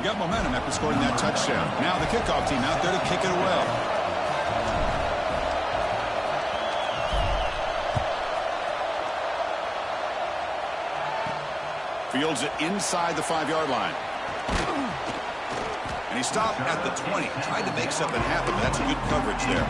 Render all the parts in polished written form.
Got momentum after scoring that touchdown. Now the kickoff team out there to kick it away. Fields it inside the 5-yard line. And he stopped at the 20. Tried to make something happen, but that's a good coverage there.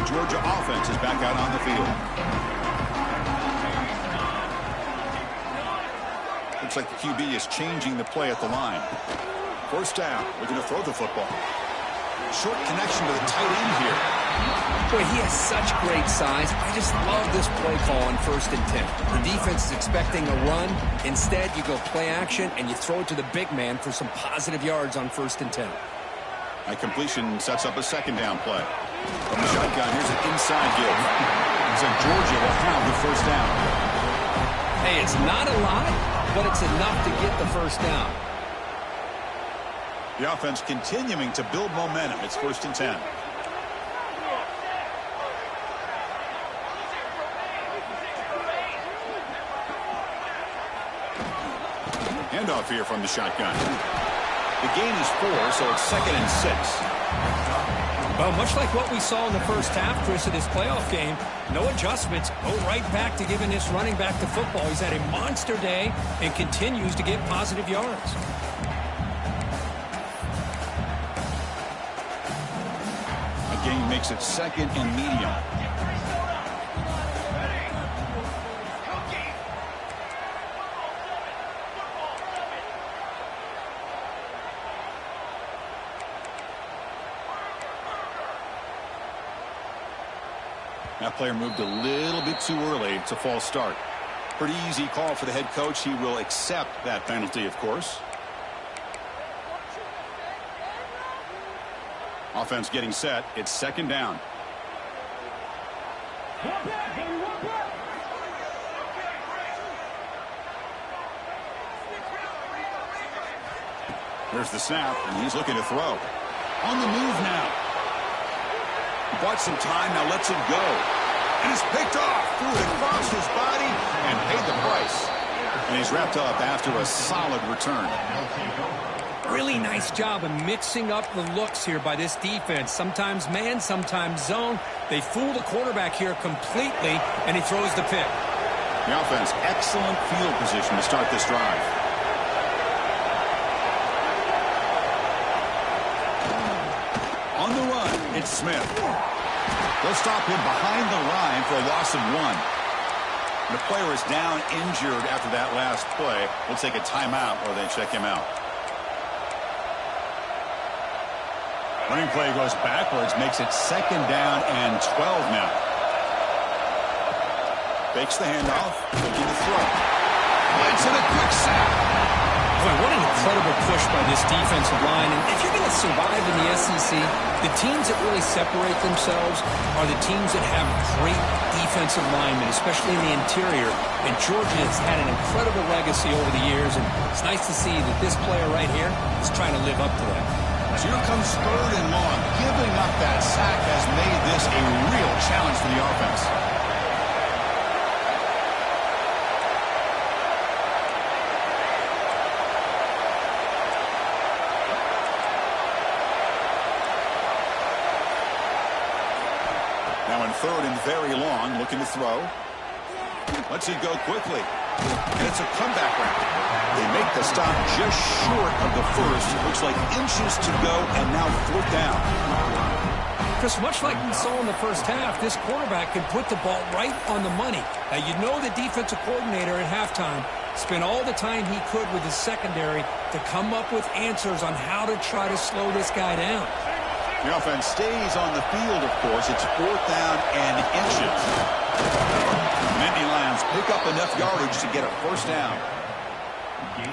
Georgia offense is back out on the field. Looks like the QB is changing the play at the line. First down, looking to throw the football. Short connection to the tight end here. Boy, he has such great size. I just love this play call on 1st and 10. The defense is expecting a run. Instead, you go play action and you throw it to the big man for some positive yards on 1st and 10. A completion sets up a 2nd down play. From the shotgun, here's an inside give. So Georgia will have the 1st down. Hey, it's not a lot, but it's enough to get the 1st down. The offense continuing to build momentum. It's 1st and 10. Handoff here from the shotgun. The gain is 4, so it's 2nd and 6. Well, much like what we saw in the first half, Chris, of this playoff game, no adjustments. Go right back to giving this running back the football. He's had a monster day and continues to get positive yards. The gain makes it 2nd and medium. That player moved a little bit too early. It's a false start. Pretty easy call for the head coach. He will accept that penalty, of course. Offense getting set. It's 2nd down. There's the snap, and he's looking to throw. On the move now. Bought some time, now lets it go. And it's picked off. Threw it across his body and paid the price. And he's wrapped up after a solid return. Really nice job of mixing up the looks here by this defense. Sometimes man, sometimes zone. They fool the quarterback here completely, and he throws the pick. The offense, excellent field position to start this drive. On the run, it's Smith. They'll stop him behind the line for a loss of 1. The player is down injured after that last play. We'll take a timeout while they check him out. Running play goes backwards, makes it 2nd down and 12 now. Fakes the handoff, looking to throw. Lights in a quick sack. Boy, what an incredible push by this defensive line. And if you're going to survive in the SEC, the teams that really separate themselves are the teams that have great defensive linemen, especially in the interior. And Georgia has had an incredible legacy over the years, and it's nice to see that this player right here is trying to live up to that. So here comes 3rd and long. Giving up that sack has made this a real challenge for the offense. Now in 3rd and very long, looking to throw. Lets it go quickly. And it's a comeback round. They make the stop just short of the 1st. Looks like inches to go, and now 4th down. Chris, much like we saw in the first half, this quarterback can put the ball right on the money. Now, you know the defensive coordinator at halftime spent all the time he could with his secondary to come up with answers on how to try to slow this guy down. The offense stays on the field, of course. It's 4th down and inches. Nittany Lions pick up enough yardage to get a 1st down.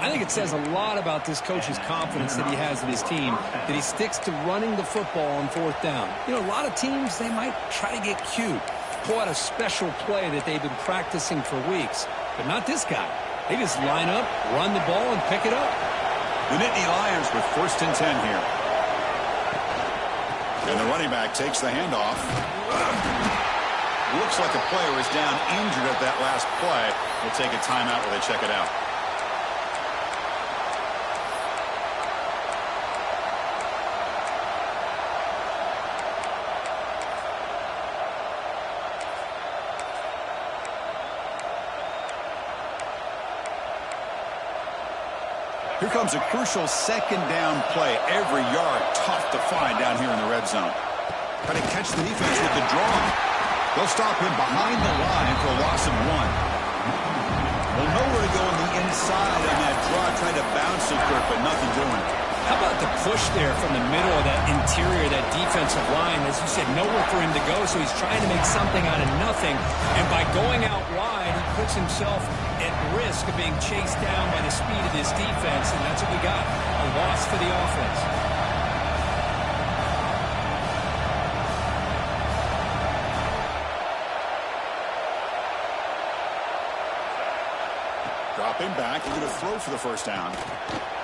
I think it says a lot about this coach's confidence that he has in his team, that he sticks to running the football on 4th down. You know, a lot of teams, they might try to get cute, pull out a special play that they've been practicing for weeks. but not this guy. They just line up, run the ball, and pick it up. The Nittany Lions with 1st and 10 here. And the running back takes the handoff. Looks like a player is down injured at that last play. We'll take a timeout while they check it out. Here comes a crucial 2nd down play. Every yard tough to find down here in the red zone. Trying to catch the defense with the draw. They'll stop him behind the line for a loss of 1. Well, nowhere to go on the inside on that draw. Tried to bounce it, Kirk, but nothing doing. How about the push there from the middle of that interior, that defensive line? As you said, nowhere for him to go, so he's trying to make something out of nothing. And by going out wide, he puts himself at risk of being chased down by the speed of this defense, and that's what we got, a loss for the offense. Dropping back, he's going to throw for the 1st down.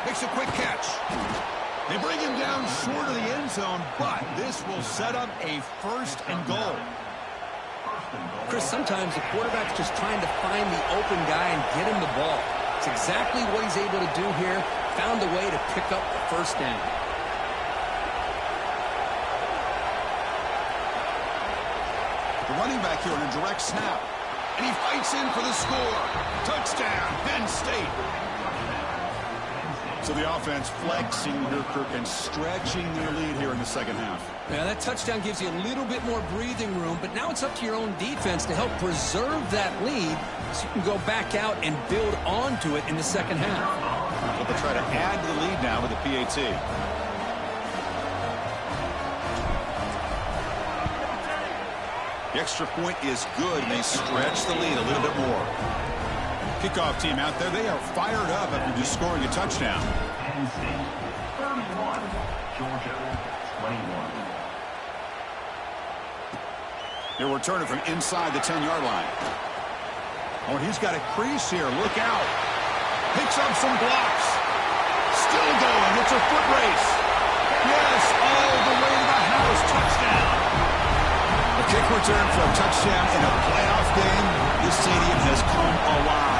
Makes a quick catch. They bring him down short of the end zone, but this will set up a 1st and goal. Chris, sometimes the quarterback's just trying to find the open guy and get him the ball. It's exactly what he's able to do here. Found a way to pick up the 1st down. The running back here on a direct snap. And he fights in for the score. Touchdown, Penn State. So the offense flexing here, Kirk, and stretching their lead here in the 2nd half. Yeah, that touchdown gives you a little bit more breathing room, but now it's up to your own defense to help preserve that lead so you can go back out and build onto it in the 2nd half. But they'll try to add to the lead now with the PAT. The extra point is good, and they stretch the lead a little bit more. Kickoff team out there, they are fired up after just scoring a touchdown. Penn State 31, Georgia 21. They're returning from inside the 10-yard line. Oh, he's got a crease here. Look out. Picks up some blocks. Still going. It's a foot race. Yes, all the way to the house. Touchdown. A kick return for a touchdown in a playoff game. This stadium has come alive.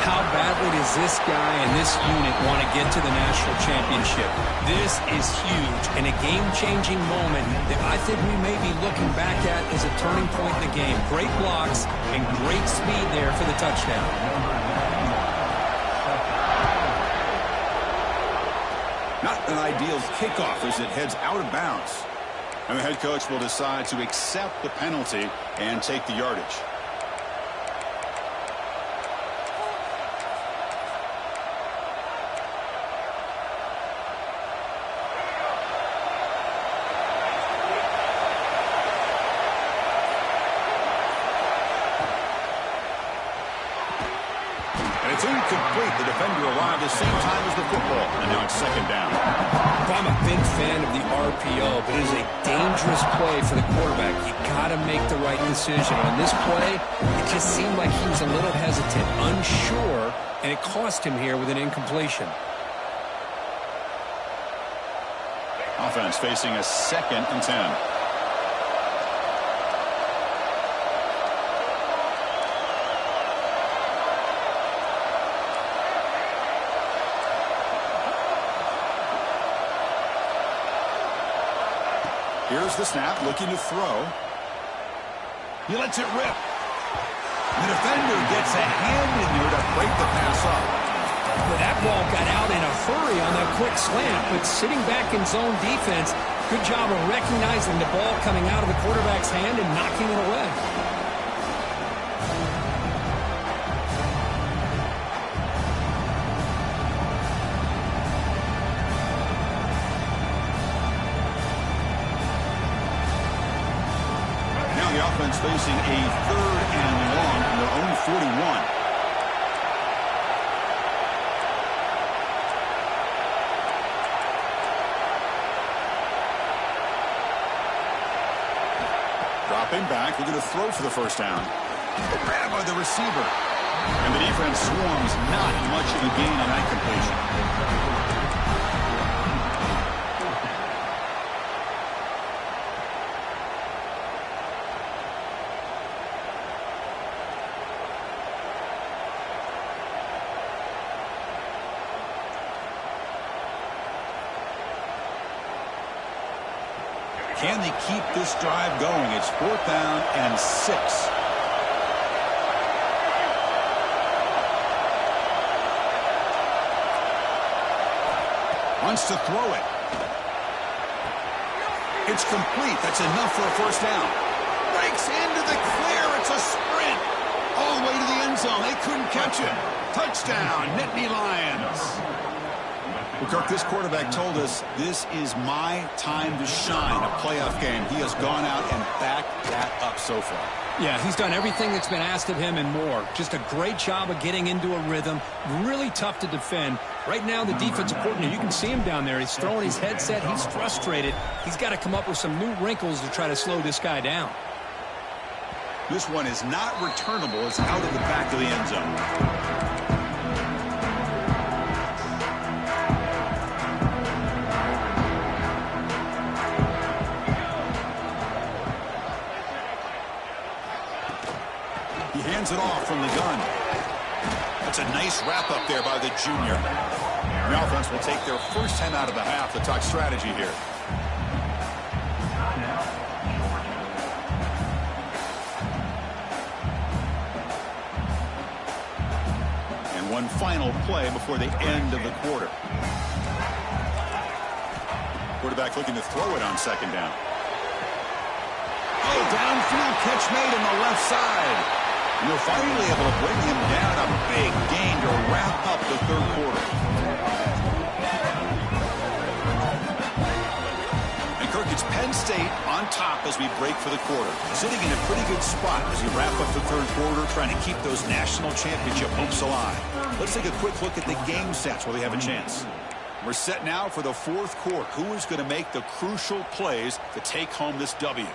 How badly does this guy and this unit want to get to the national championship? This is huge and a game-changing moment that I think we may be looking back at as a turning point in the game. Great blocks and great speed there for the touchdown. Not an ideal kickoff as it heads out of bounds. And the head coach will decide to accept the penalty and take the yardage. It's incomplete. The defender arrived the same time as the football. And now it's 2nd down. I'm a big fan of the RPO, but it is a dangerous play for the quarterback. You got to make the right decision. On this play, it just seemed like he was a little hesitant, unsure, and it cost him here with an incompletion. Offense facing a 2nd and 10. Here's the snap, looking to throw. He lets it rip. The defender gets a hand in there to break the pass up. Well, that ball got out in a hurry on that quick slant, but sitting back in zone defense, good job of recognizing the ball coming out of the quarterback's hand and knocking it away. Facing a 3rd and long from their own 41. Dropping back, they're going to throw for the 1st down. Grabbed by the receiver. And the defense swarms, not much of a gain on that completion. Can they keep this drive going? It's 4th down and 6. Wants to throw it. It's complete. That's enough for a 1st down. Breaks into the clear. It's a sprint. All the way to the end zone. They couldn't catch him. Touchdown, Nittany Lions. Well, Kirk, this quarterback told us this is my time to shine, a playoff game. He has gone out and backed that up so far. Yeah, he's done everything that's been asked of him and more. Just a great job of getting into a rhythm. Really tough to defend. Right now, the defensive coordinator, you can see him down there. He's throwing his headset. He's frustrated. He's got to come up with some new wrinkles to try to slow this guy down. This one is not returnable. It's out of the back of the end zone. It off from the gun. That's a nice wrap up there by the junior. The offense will take their first 10 out of the half to talk strategy here. And one final play before the end of the quarter. Quarterback looking to throw it on 2nd down. Oh, downfield catch made on the left side. And they're finally able to bring him down. A big gain to wrap up the 3rd quarter. And Kirk, it's Penn State on top as we break for the quarter. Sitting in a pretty good spot as we wrap up the 3rd quarter, trying to keep those national championship hopes alive. Let's take a quick look at the game stats while we have a chance. We're set now for the 4th quarter. Who is going to make the crucial plays to take home this W?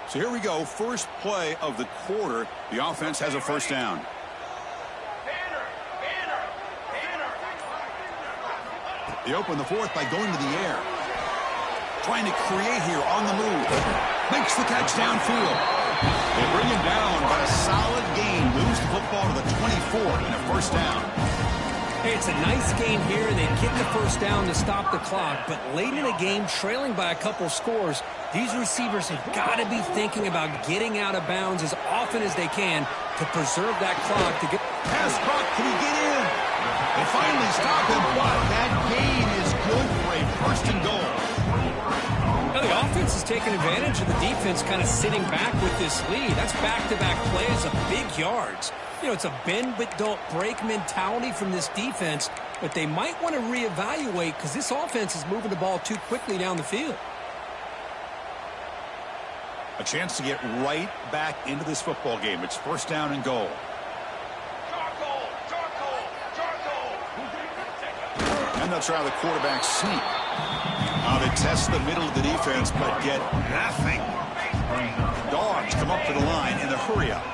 So here we go. First play of the quarter. The offense has a 1st down. They open the 4th by going to the air. Trying to create here on the move. Makes the catch downfield. They bring him down, but a solid gain. Moves the football to the 24 and a 1st down. Hey, it's a nice gain here, and they get the 1st down to stop the clock. But late in the game, trailing by a couple scores, these receivers have got to be thinking about getting out of bounds as often as they can to preserve that clock to get. Pass caught. Can he get in? They finally stop him, but that gain is good for a 1st and goal. Now the offense is taking advantage of the defense kind of sitting back with this lead. That's back-to-back plays of big yards. You know, it's a bend but don't break mentality from this defense, but they might want to reevaluate because this offense is moving the ball too quickly down the field. A chance to get right back into this football game. It's 1st down and goal. And they'll try the quarterback sneak. They test the middle of the defense, but get nothing. Dogs come up to the line in the hurry-up.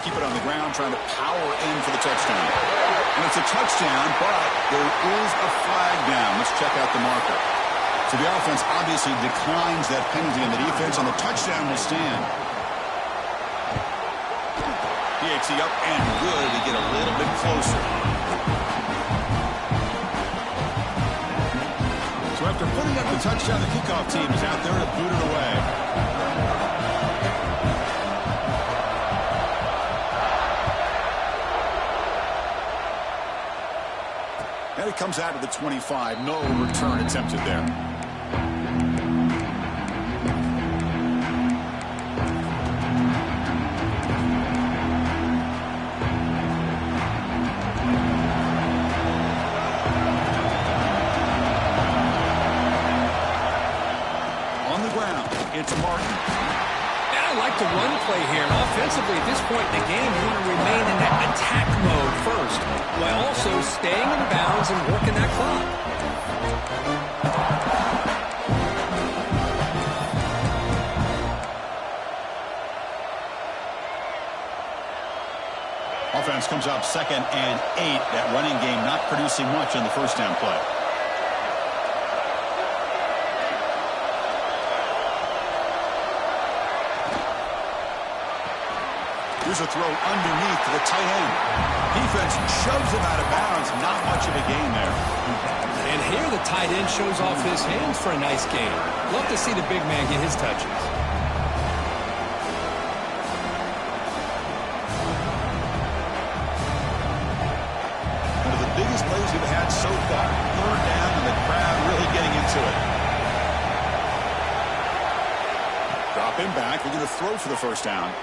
Keep it on the ground, trying to power in for the touchdown. And it's a touchdown, but there is a flag down. Let's check out the marker. So the offense obviously declines that penalty, and the defense on the touchdown will stand. PAT up and good. We get a little bit closer. So after putting up the touchdown, the kickoff team is out there to boot it away. And it comes out of the 25. No return attempted there. On the ground, it's Martin. I like the run play here. And offensively, at this point in the game, you want to remain in that attack mode first, while also staying in bounds and working that clock. Offense comes up 2nd and 8. That running game not producing much on the first down play. Here's a throw underneath to the tight end. Defense shoves him out of bounds. Not much of a gain there. And here the tight end shows off his hands for a nice gain. Love to see the big man get his touches. One of the biggest plays we've had so far. 3rd down and the crowd really getting into it. Drop him back. We're going to throw for the first down.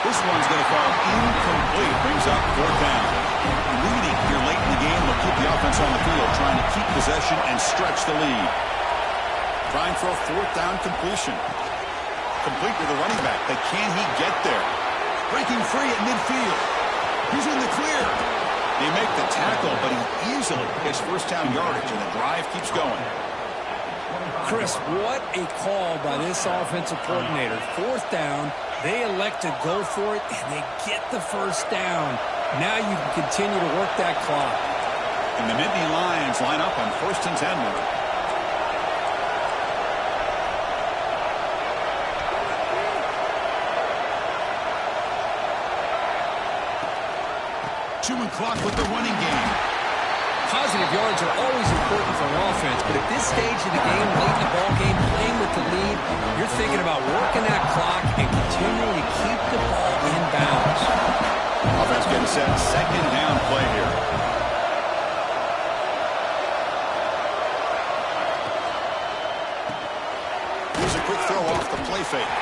This one's going to fall incomplete. Brings up 4th down. Leading here late in the game will keep the offense on the field, trying to keep possession and stretch the lead. Trying for a 4th down completion. Complete with the running back, but can he get there? Breaking free at midfield. He's in the clear. They make the tackle, but he easily gets first down yardage, and the drive keeps going. Chris, what a call by this offensive coordinator. 4th down. They elect to go for it, and they get the first down. Now you can continue to work that clock. And the Nittany Lions line up on 1st and 10 now. Chewing clock with the running game. Positive yards are always important for an offense, but at this stage of the game, late in the ball game, playing with the lead, you're thinking about working that clock and continuing to keep the ball in bounds. Offense getting set, 2nd down play here. Here's a quick throw off the play fake.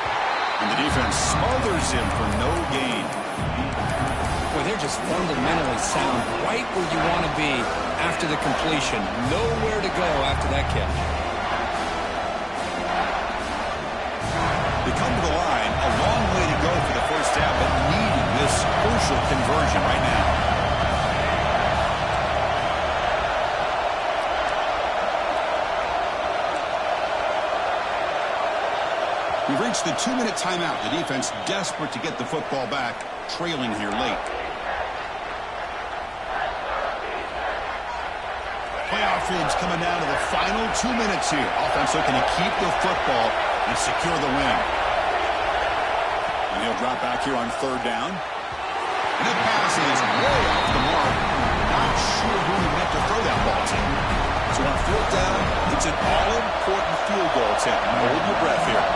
And the defense smothers him for no gain. Boy, they're just fundamentally sound right where you want to be after the completion. Nowhere to go after that catch. They come to the line, a long way to go for the first down, but needing this crucial conversion right now. We've reached the 2-minute timeout. The defense desperate to get the football back, trailing here late. Playoff games coming down to the final 2 minutes here. Offense looking to keep the football and secure the win. And he'll drop back here on 3rd down. And that pass is way off the mark. Not sure who he meant to throw that ball to. So on 4th down, it's an all-important field goal attempt. Hold your breath here.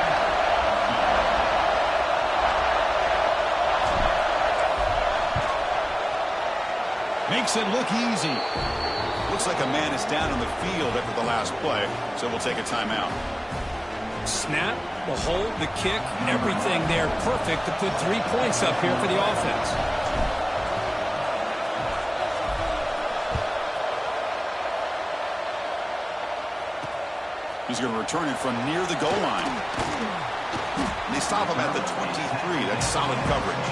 Makes it look easy. Looks like a man is down on the field after the last play, so we'll take a timeout. Snap, the hold, the kick, everything there perfect to put 3 points up here for the offense. He's going to return it from near the goal line. And they stop him at the 23. That's solid coverage.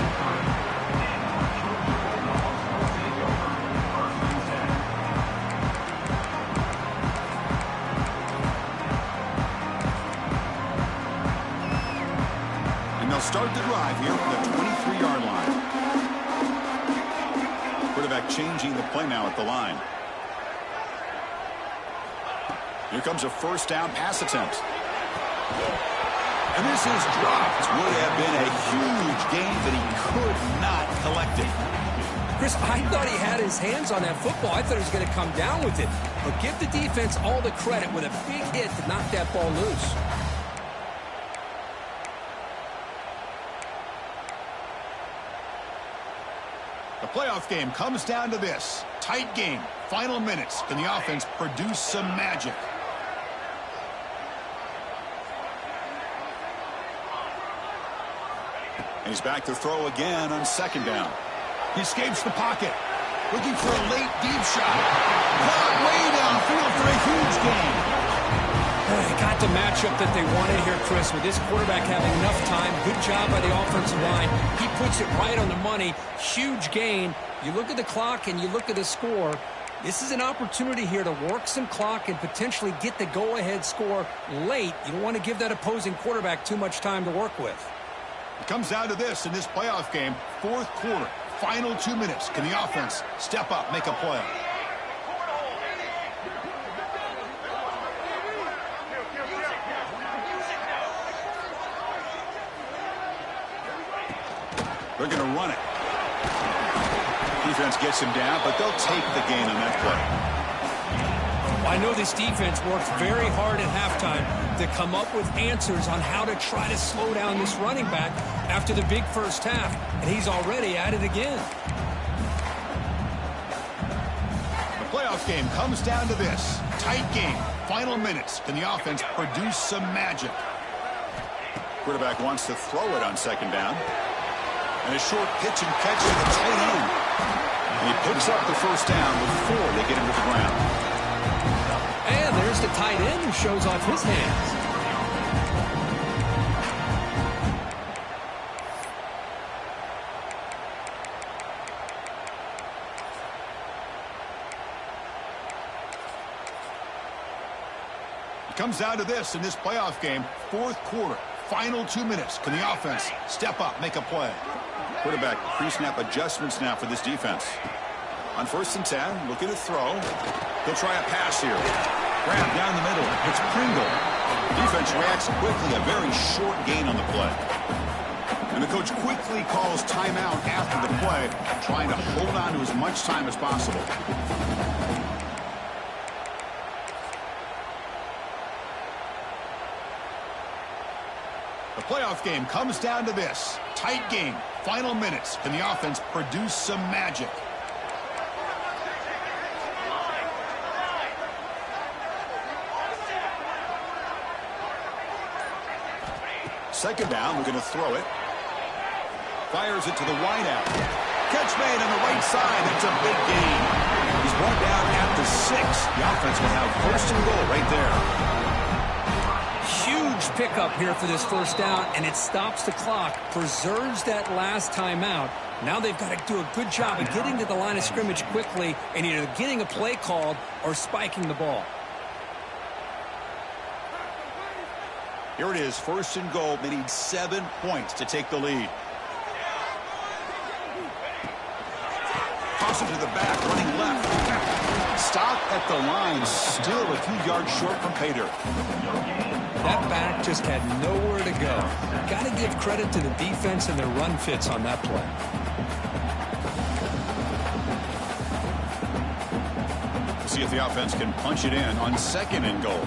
Start the drive here from the 23-yard line. Quarterback changing the play now at the line. Here comes a first down pass attempt. And this is dropped. Would have been a huge gain that he could not collect it. Chris, I thought he had his hands on that football. I thought he was going to come down with it. But give the defense all the credit with a big hit to knock that ball loose. The playoff game comes down to this. Tight game. Final minutes. Can the offense produce some magic? And he's back to throw again on 2nd down. He escapes the pocket. Looking for a late deep shot. Caught way downfield for a huge gain. He got got the matchup that they wanted here, Chris, with this quarterback having enough time. Good job by the offensive line. He puts it right on the money. Huge gain. You look at the clock and you look at the score. This is an opportunity here to work some clock and potentially get the go-ahead score late. You don't want to give that opposing quarterback too much time to work with. It comes down to this in this playoff game. Fourth quarter, final 2 minutes. Can the offense step up, make a play? They're going to run it. Defense gets him down, but they'll take the gain on that play. I know this defense worked very hard at halftime to come up with answers on how to try to slow down this running back after the big first half, and he's already at it again. The playoff game comes down to this. Tight game. Final minutes. Can the offense produce some magic? Quarterback wants to throw it on second down. And a short pitch and catch to the tight end. And he picks up the first down before they get him to the ground. And there's the tight end who shows off his hands. It comes down to this in this playoff game. Fourth quarter, final 2 minutes. Can the offense step up, make a play? Quarterback pre-snap adjustments now for this defense. On 1st and 10, looking to throw. He'll try a pass here. Grab down the middle. It's Pringle. Defense reacts quickly. A very short gain on the play. And the coach quickly calls timeout after the play, trying to hold on to as much time as possible. The playoff game comes down to this. Tight game. Final minutes. Can the offense produce some magic? Second down. We're going to throw it. Fires it to the wideout. Catch made on the right side. That's a big gain. He's brought down at the 6. The offense will have 1st and goal right there. Huge pickup here for this first down, and it stops the clock, preserves that last timeout. Now they've got to do a good job of getting to the line of scrimmage quickly and either getting a play called or spiking the ball. Here it is, 1st and goal. They need 7 points to take the lead. Toss it to the back, running left. Stop at the line, still a few yards short from pay dirt. That back just had nowhere to go. Got to give credit to the defense and their run fits on that play. See if the offense can punch it in on 2nd and goal.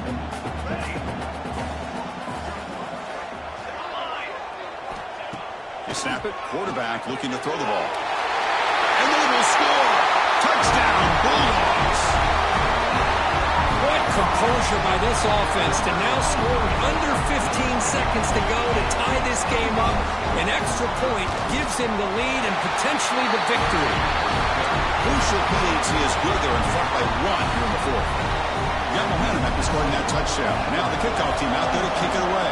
You snap it, quarterback looking to throw the ball. And they will score! Touchdown, Bulldogs! What composure by this offense to now score with under 15 seconds to go to tie this game up. An extra point gives him the lead and potentially the victory. Crucial PAT is good. They're in front by 1 here in the 4th. You got momentum after scoring that touchdown. Now the kickoff team out there to kick it away.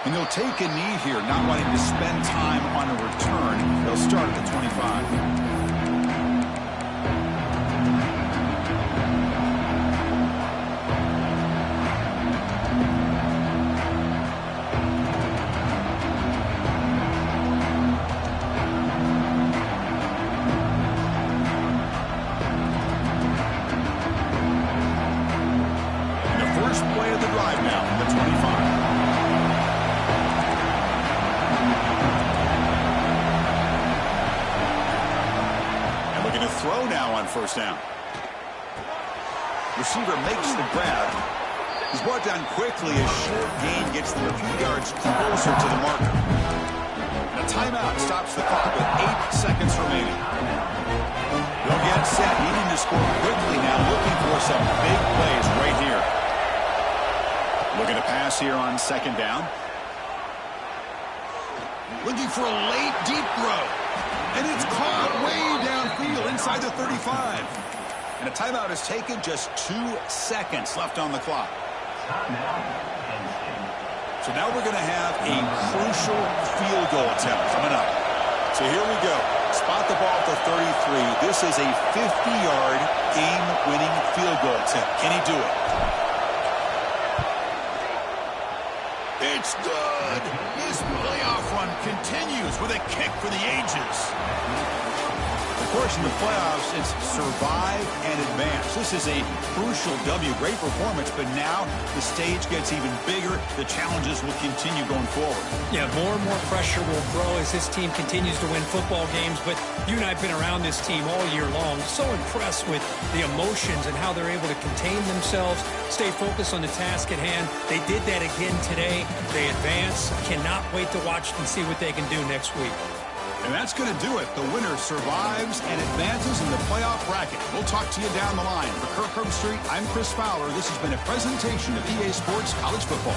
And they'll take a knee here, not wanting to spend time on a return. They'll start at the 25. First down. Receiver makes the grab. He's brought down quickly. A short gain gets them a few yards closer to the marker. A timeout stops the clock with 8 seconds remaining. They'll get set, needing to score quickly now, looking for some big plays right here. Looking to pass here on 2nd down. Looking for a late deep throw. And it's caught way downfield inside the 35. And a timeout is taken, just 2 seconds left on the clock. Timeout, Penn State. So now we're going to have a crucial field goal attempt coming up. So here we go. Spot the ball at the 33. This is a 50-yard game-winning field goal attempt. Can he do it? It's good. His playoff run continues with a kick for the ages. Of course, in the playoffs, it's survive and advance. This is a crucial W. Great performance, but now the stage gets even bigger. The challenges will continue going forward. Yeah, more and more pressure will grow as this team continues to win football games. But you and I have been around this team all year long. So impressed with the emotions and how they're able to contain themselves, stay focused on the task at hand. They did that again today. They advance. Cannot wait to watch and see what they can do next week. And that's going to do it. The winner survives and advances in the playoff bracket. We'll talk to you down the line. For Kirk Herbstreit, I'm Chris Fowler. This has been a presentation of EA Sports College Football.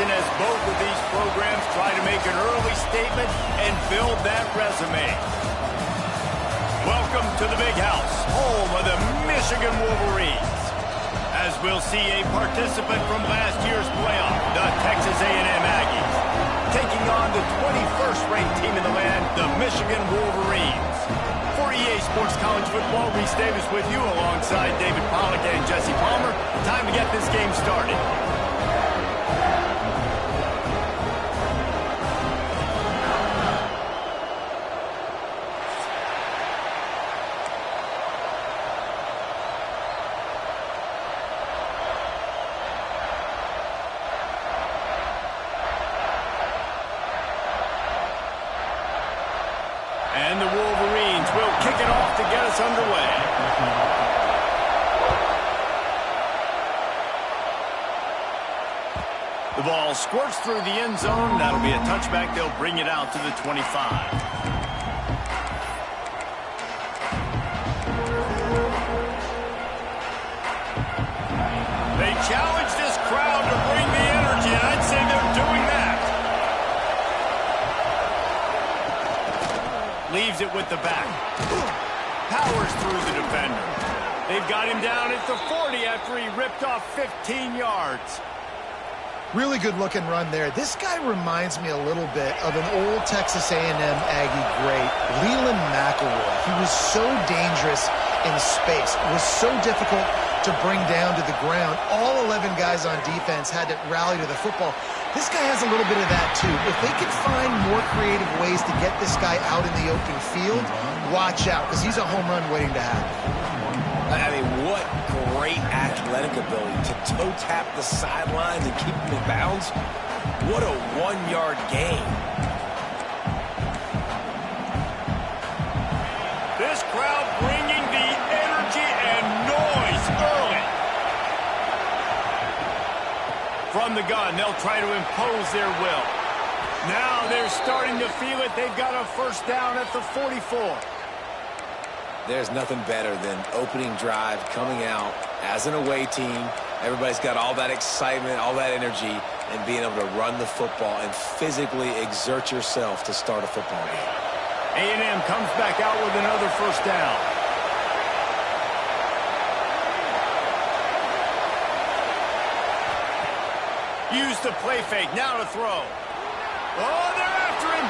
season as both of these programs try to make an early statement and build that resume. Welcome to the Big House, home of the Michigan Wolverines. As we'll see a participant from last year's playoff, the Texas A&M Aggies, taking on the 21st ranked team in the land, the Michigan Wolverines. For EA Sports College Football, Reese Davis with you alongside David Pollack and Jesse Palmer. Time to get this game started. And the Wolverines will kick it off to get us underway. The ball squirts through the end zone. That'll be a touchback. They'll bring it out to the 25. They challenge this crowd to bring the energy, and I'd say they're doing that. Leaves it with the back. Powers through the defender. They've got him down at the 40 after he ripped off 15 yards. Really good looking run there. This guy reminds me a little bit of an old Texas A&M Aggie great, Leland McElroy. He was so dangerous in space. It was so difficult to bring down to the ground. All 11 guys on defense had to rally to the football. This guy has a little bit of that too. If they can find more creative ways to get this guy out in the open field, watch out, because he's a home run waiting to happen. I mean, what great athletic ability to toe tap the sidelines and keep him in bounds. What a one-yard gain. This crowd bringing the energy and noise early. From the gun, they'll try to impose their will. Now they're starting to feel it. They've got a first down at the 44. There's nothing better than opening drive, coming out as an away team. Everybody's got all that excitement, all that energy, and being able to run the football and physically exert yourself to start a football game. A&M comes back out with another first down. Use the play fake, now to throw. Oh, they're after him.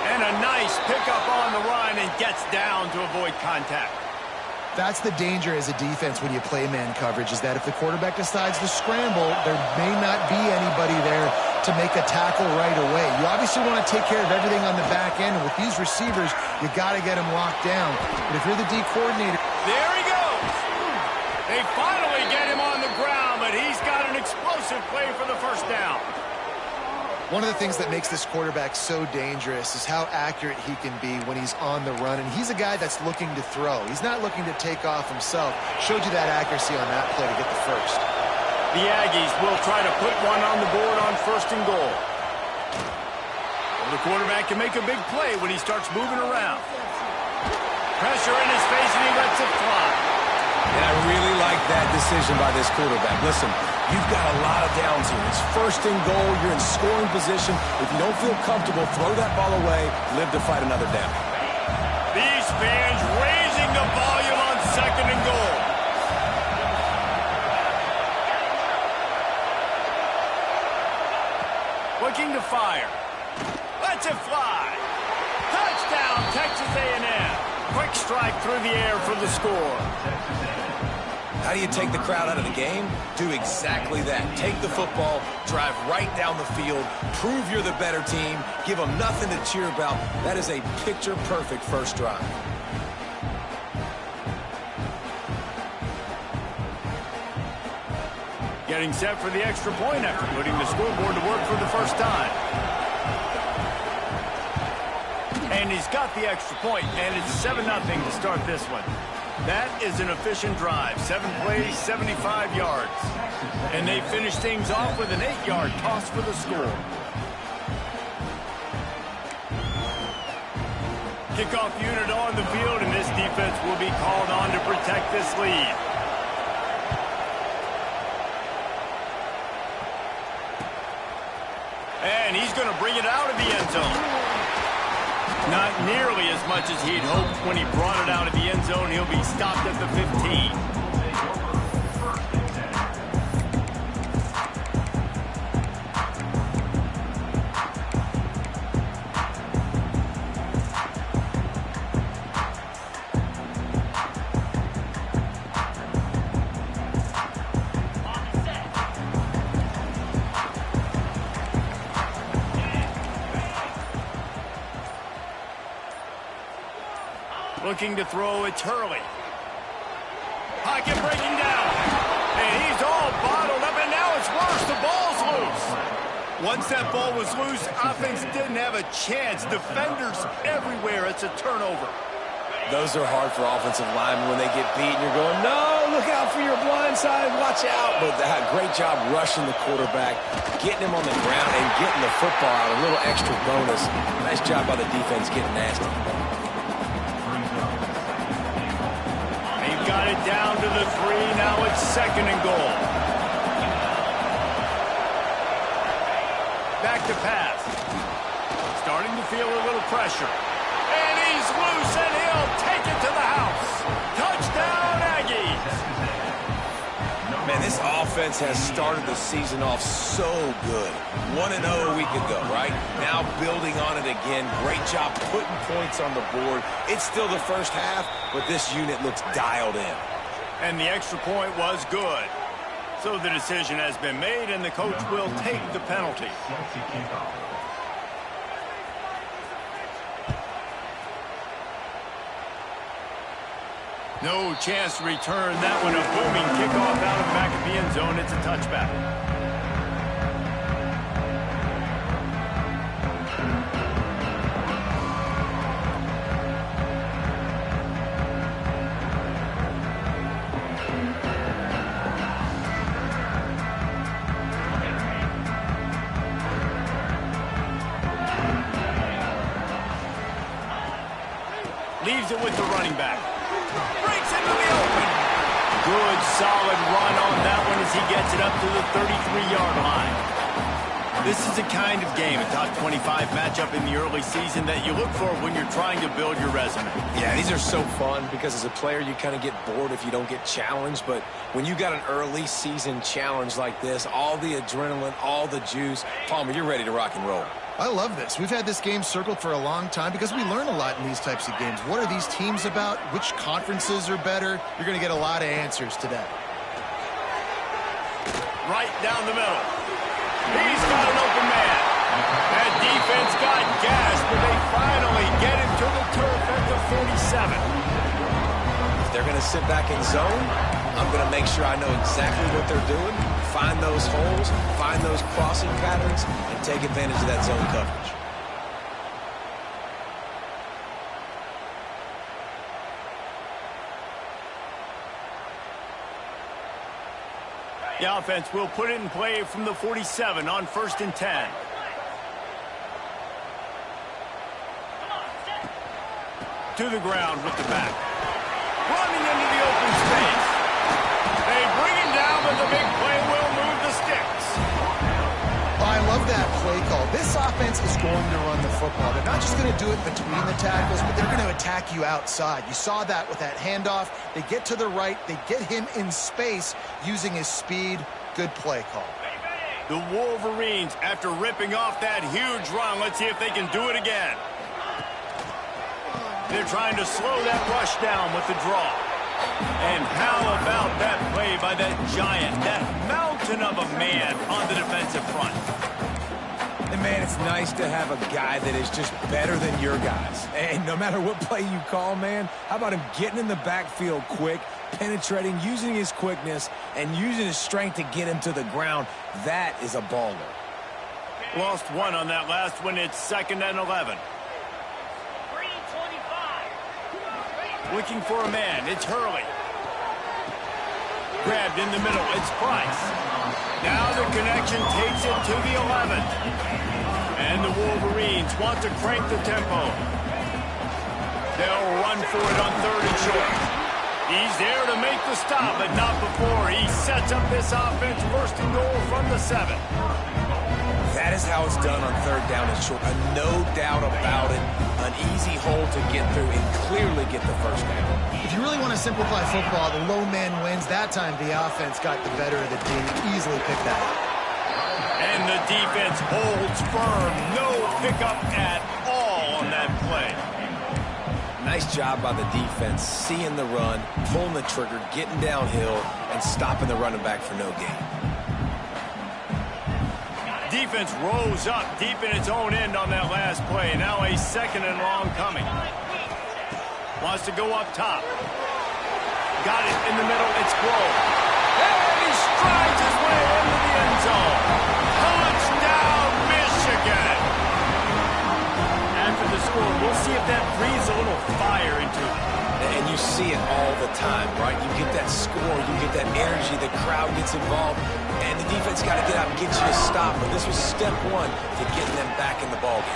And a nice pickup on the run and gets down to avoid contact. That's the danger as a defense when you play man coverage, is that if the quarterback decides to scramble, there may not be anybody there to make a tackle right away. You obviously want to take care of everything on the back end, and with these receivers, you got to get them locked down. But if you're the D coordinator... There he goes! They finally get him on the ground, but he's got an explosive play for the first down. One of the things that makes this quarterback so dangerous is how accurate he can be when he's on the run. And he's a guy that's looking to throw. He's not looking to take off himself. Showed you that accuracy on that play to get the first. The Aggies will try to put one on the board on first and goal. Well, the quarterback can make a big play when he starts moving around. Pressure in his face, and he lets it fly. And I really like that decision by this quarterback. Listen, you've got a lot of downs here. It's first and goal. You're in scoring position. If you don't feel comfortable, throw that ball away. Live to fight another down. These fans raising the volume on second and goal. Looking to fire. Lets it fly. Touchdown, Texas A&M. Quick strike through the air for the score. How do you take the crowd out of the game? Do exactly that. Take the football, drive right down the field, prove you're the better team, give them nothing to cheer about. That is a picture-perfect first drive. Getting set for the extra point after putting the scoreboard to work for the first time. And he's got the extra point, and it's 7-0 to start this one. That is an efficient drive. 7 plays, 75 yards. And they finish things off with an 8-yard toss for the score. Kickoff unit on the field, and this defense will be called on to protect this lead. going to bring it out of the end zone. Not nearly as much as he'd hoped when he brought it out of the end zone. He'll be stopped at the 15. Looking to throw, it's Hurley. Pocket breaking down. And he's all bottled up, and now it's worse. The ball's loose. Once that ball was loose, offense didn't have a chance. Defenders everywhere. It's a turnover. Those are hard for offensive linemen when they get beat and you're going, no, look out for your blind side, watch out. But they had a great job rushing the quarterback, getting him on the ground, and getting the football out. A little extra bonus. Nice job by the defense getting nasty. Got it down to the 3. Now it's 2nd and goal. Back to pass. Starting to feel a little pressure. And he's loose, and he'll take it to the house. Touchdown, Aggies. Man, this offense has started the season off so good. 1-0 a week ago, right? Now building on it again. Great job putting points on the board. It's still the first half, but this unit looks dialed in. And the extra point was good. So the decision has been made, and the coach will take the penalty. No chance to return that one. A booming kickoff out of the back of the end zone. It's a touchback. Leaves it with the running back. Breaks into the open. Good, solid run on that one as he gets it up to the 33-yard line. This is a kind of game, a top 25 matchup in the early season that you look for when you're trying to build your resume. Yeah, these are so fun because as a player, you kind of get bored if you don't get challenged. But when you got an early season challenge like this, all the adrenaline, all the juice, Palmer, you're ready to rock and roll. I love this. We've had this game circled for a long time because we learn a lot in these types of games. What are these teams about? Which conferences are better? You're going to get a lot of answers today. Right down the middle. He's got an open man. That defense got gassed, but they finally get him to the turf at the 47. If they're going to sit back in zone, I'm going to make sure I know exactly what they're doing, find those holes, find those crossing patterns, and take advantage of that zone coverage. The offense will put it in play from the 47 on 1st and 10. To the ground with the back. Running into the open space. They bring him down, but the big play will move the sticks. I love that play call. This offense is going to run the football. They're not just going to do it between the tackles, but they're going to attack you outside. You saw that with that handoff. They get to the right. They get him in space using his speed. Good play call. The Wolverines, after ripping off that huge run, let's see if they can do it again. They're trying to slow that rush down with the draw. And how about that play by that giant, that mountain of a man on the defensive front? And, man, it's nice to have a guy that is just better than your guys. And no matter what play you call, man, how about him getting in the backfield quick, penetrating, using his quickness, and using his strength to get him to the ground? That is a baller. Lost one on that last one. It's 2nd and 11. Looking for a man. It's Hurley. Grabbed in the middle. It's Price. Now the connection takes it to the 11. And the Wolverines want to crank the tempo. They'll run for it on 3rd and short. He's there to make the stop, but not before. He sets up this offense 1st and goal from the 7. That is how it's done on third down and short. No doubt about it. An easy hole to get through and clearly get the first down. If you really want to simplify football, the low man wins. That time the offense got the better of the team. Easily picked that up. And the defense holds firm. No pickup at all on that play. Nice job by the defense, seeing the run, pulling the trigger, getting downhill, and stopping the running back for no gain. Defense rose up deep in its own end on that last play. Now a second and long coming. Wants to go up top. Got it in the middle. It's Grove. And he strides his way into the end zone. Touchdown, Michigan. After the score, we'll see if that breathes a little fire into it. And you see it all the time, right? You get that score, you get that energy, the crowd gets involved, and the defense got to get out and get you a stop. But this was step one to getting them back in the ballgame.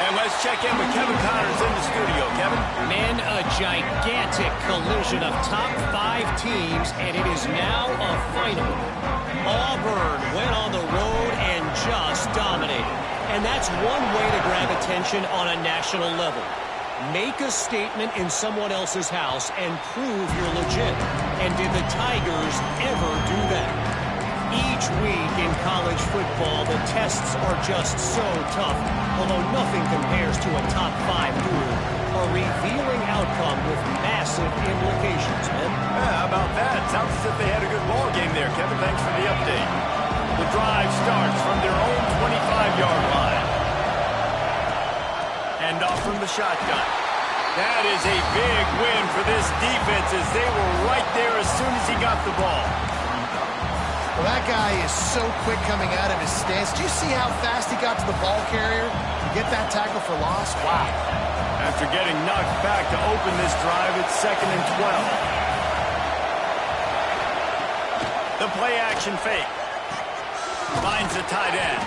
And let's check in with Kevin Connors in the studio. Kevin? Man, a gigantic collision of top 5 teams, and it is now a final. Auburn went on the road and just dominated. And that's one way to grab attention on a national level. Make a statement in someone else's house and prove you're legit. And did the Tigers ever do that? Each week in college football, the tests are just so tough, although nothing compares to a top 5 duel. A revealing outcome with massive implications, man. Yeah, how about that? Sounds as if they had a good ball game there. Kevin, thanks for the update. The drive starts from their own 25-yard line. And off from the shotgun. That is a big win for this defense as they were right there as soon as he got the ball. Well, that guy is so quick coming out of his stance. Do you see how fast he got to the ball carrier to get that tackle for loss? Wow. After getting knocked back to open this drive, it's 2nd and 12. The play action fake. Finds the tight end.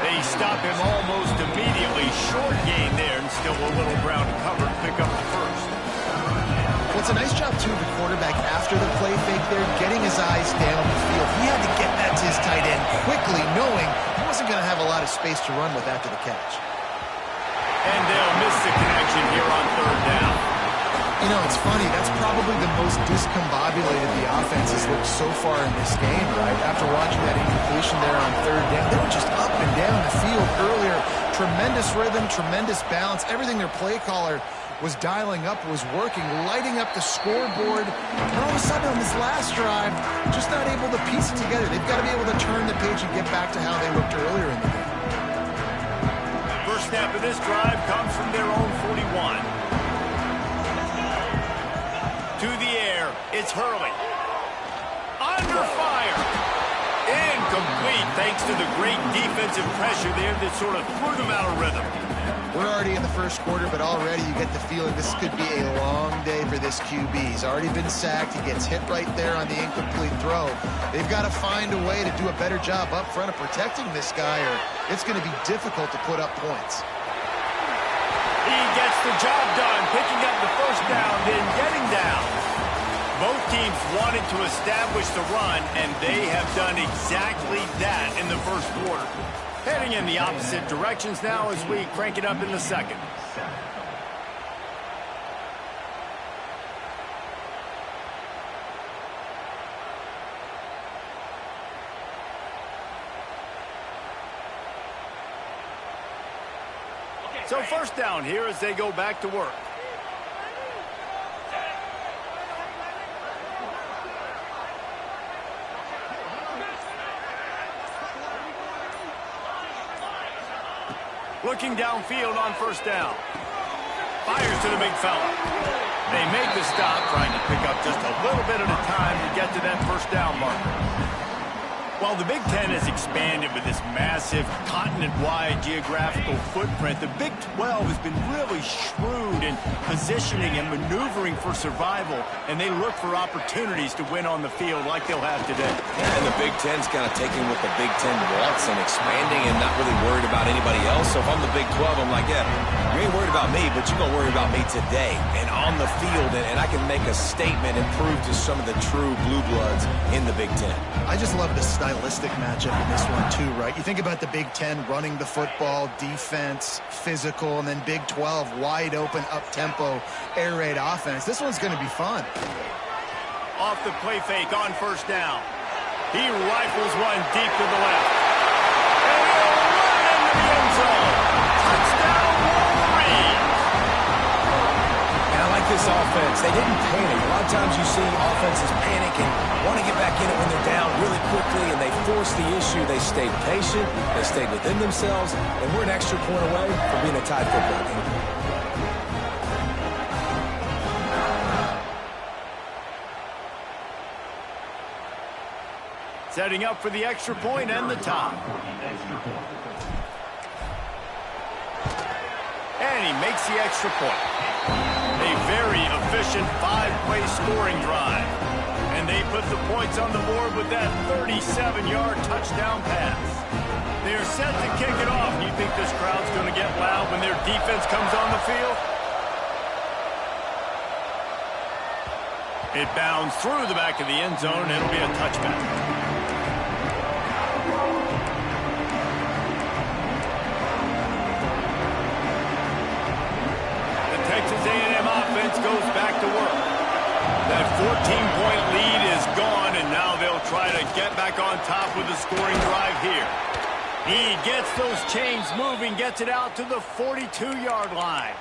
They stop him almost immediately. Short gain there, and still a little ground to cover to pick up the first. Well, it's a nice job, too, of the quarterback after the play fake there, getting his eyes down the field. He had to get that to his tight end quickly, knowing he wasn't going to have a lot of space to run with after the catch. And they'll miss the connection here on third down. You know, it's funny. That's probably the most discombobulated the offense has looked so far in this game, right? After watching that incompletion there on third down, they were just up and down the field earlier. Tremendous rhythm, tremendous balance. Everything their play caller was dialing up was working, lighting up the scoreboard. And all of a sudden on this last drive, just not able to piece it together. They've got to be able to turn the page and get back to how they looked earlier in the game. First snap of this drive comes from their own 41. To the air, it's Hurley. Under fire. Incomplete thanks to the great defensive pressure there that sort of threw them out of rhythm. We're already in the first quarter, but already you get the feeling this could be a long day for this QB. He's already been sacked. He gets hit right there on the incomplete throw. They've got to find a way to do a better job up front of protecting this guy, or it's going to be difficult to put up points. He gets the job done, picking up the first down, then getting down. Both teams wanted to establish the run, and they have done exactly that in the first quarter. Heading in the opposite directions now as we crank it up in the second. So first down here as they go back to work. Looking downfield on first down. Fires to the big fella. They make the stop, trying to pick up just a little bit at a time to get to that first down marker. While the Big Ten has expanded with this massive continent-wide geographical footprint, the Big 12 has been really shrewd in positioning and maneuvering for survival, and they look for opportunities to win on the field like they'll have today. Yeah, and the Big Ten's kind of taking what the Big Ten wants and expanding and not really worried about anybody else. So if I'm the Big 12, I'm like, yeah, you ain't worried about me, but you're going to worry about me today and on the field, and I can make a statement and prove to some of the true blue bloods in the Big Ten. I just love the style stylistic matchup in this one too, right? You think about the Big Ten running the football, defense, physical, and then Big 12 wide open, up-tempo, air raid offense. This one's going to be fun. Off the play fake on first down. He rifles one deep to the left. And he'll run into the end zone. Touchdown, Wolverine! And I like this offense. They didn't panic. A lot of times you see offenses panic and want to get back in it when they're down really quickly, and they force the issue. They stayed patient. They stayed within themselves, and we're an extra point away from being a tied football game. Setting up for the extra point and the tie. And he makes the extra point. A very efficient 5-play scoring drive. And they put the points on the board with that 37-yard touchdown pass. They're set to kick it off. You think this crowd's going to get loud when their defense comes on the field? It bounds through the back of the end zone, and it'll be a touchback. Texas A&M offense goes back to work. That 14-point lead is gone, and now they'll try to get back on top with a scoring drive here. He gets those chains moving, gets it out to the 42-yard line.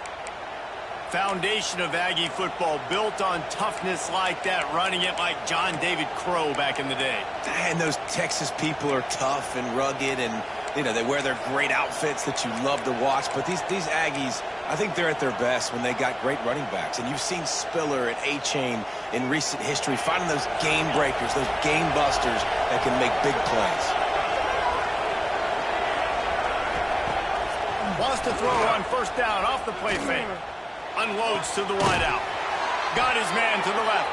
Foundation of Aggie football built on toughness like that, running it like John David Crow back in the day. And those Texas people are tough and rugged, and you know, they wear their great outfits that you love to watch. But these Aggies, I think they're at their best when they got great running backs. And you've seen Spiller and A-Chain in recent history finding those game breakers, those game busters that can make big plays. Wants to throw on first down off the play fake. Unloads to the wideout. Got his man to the left.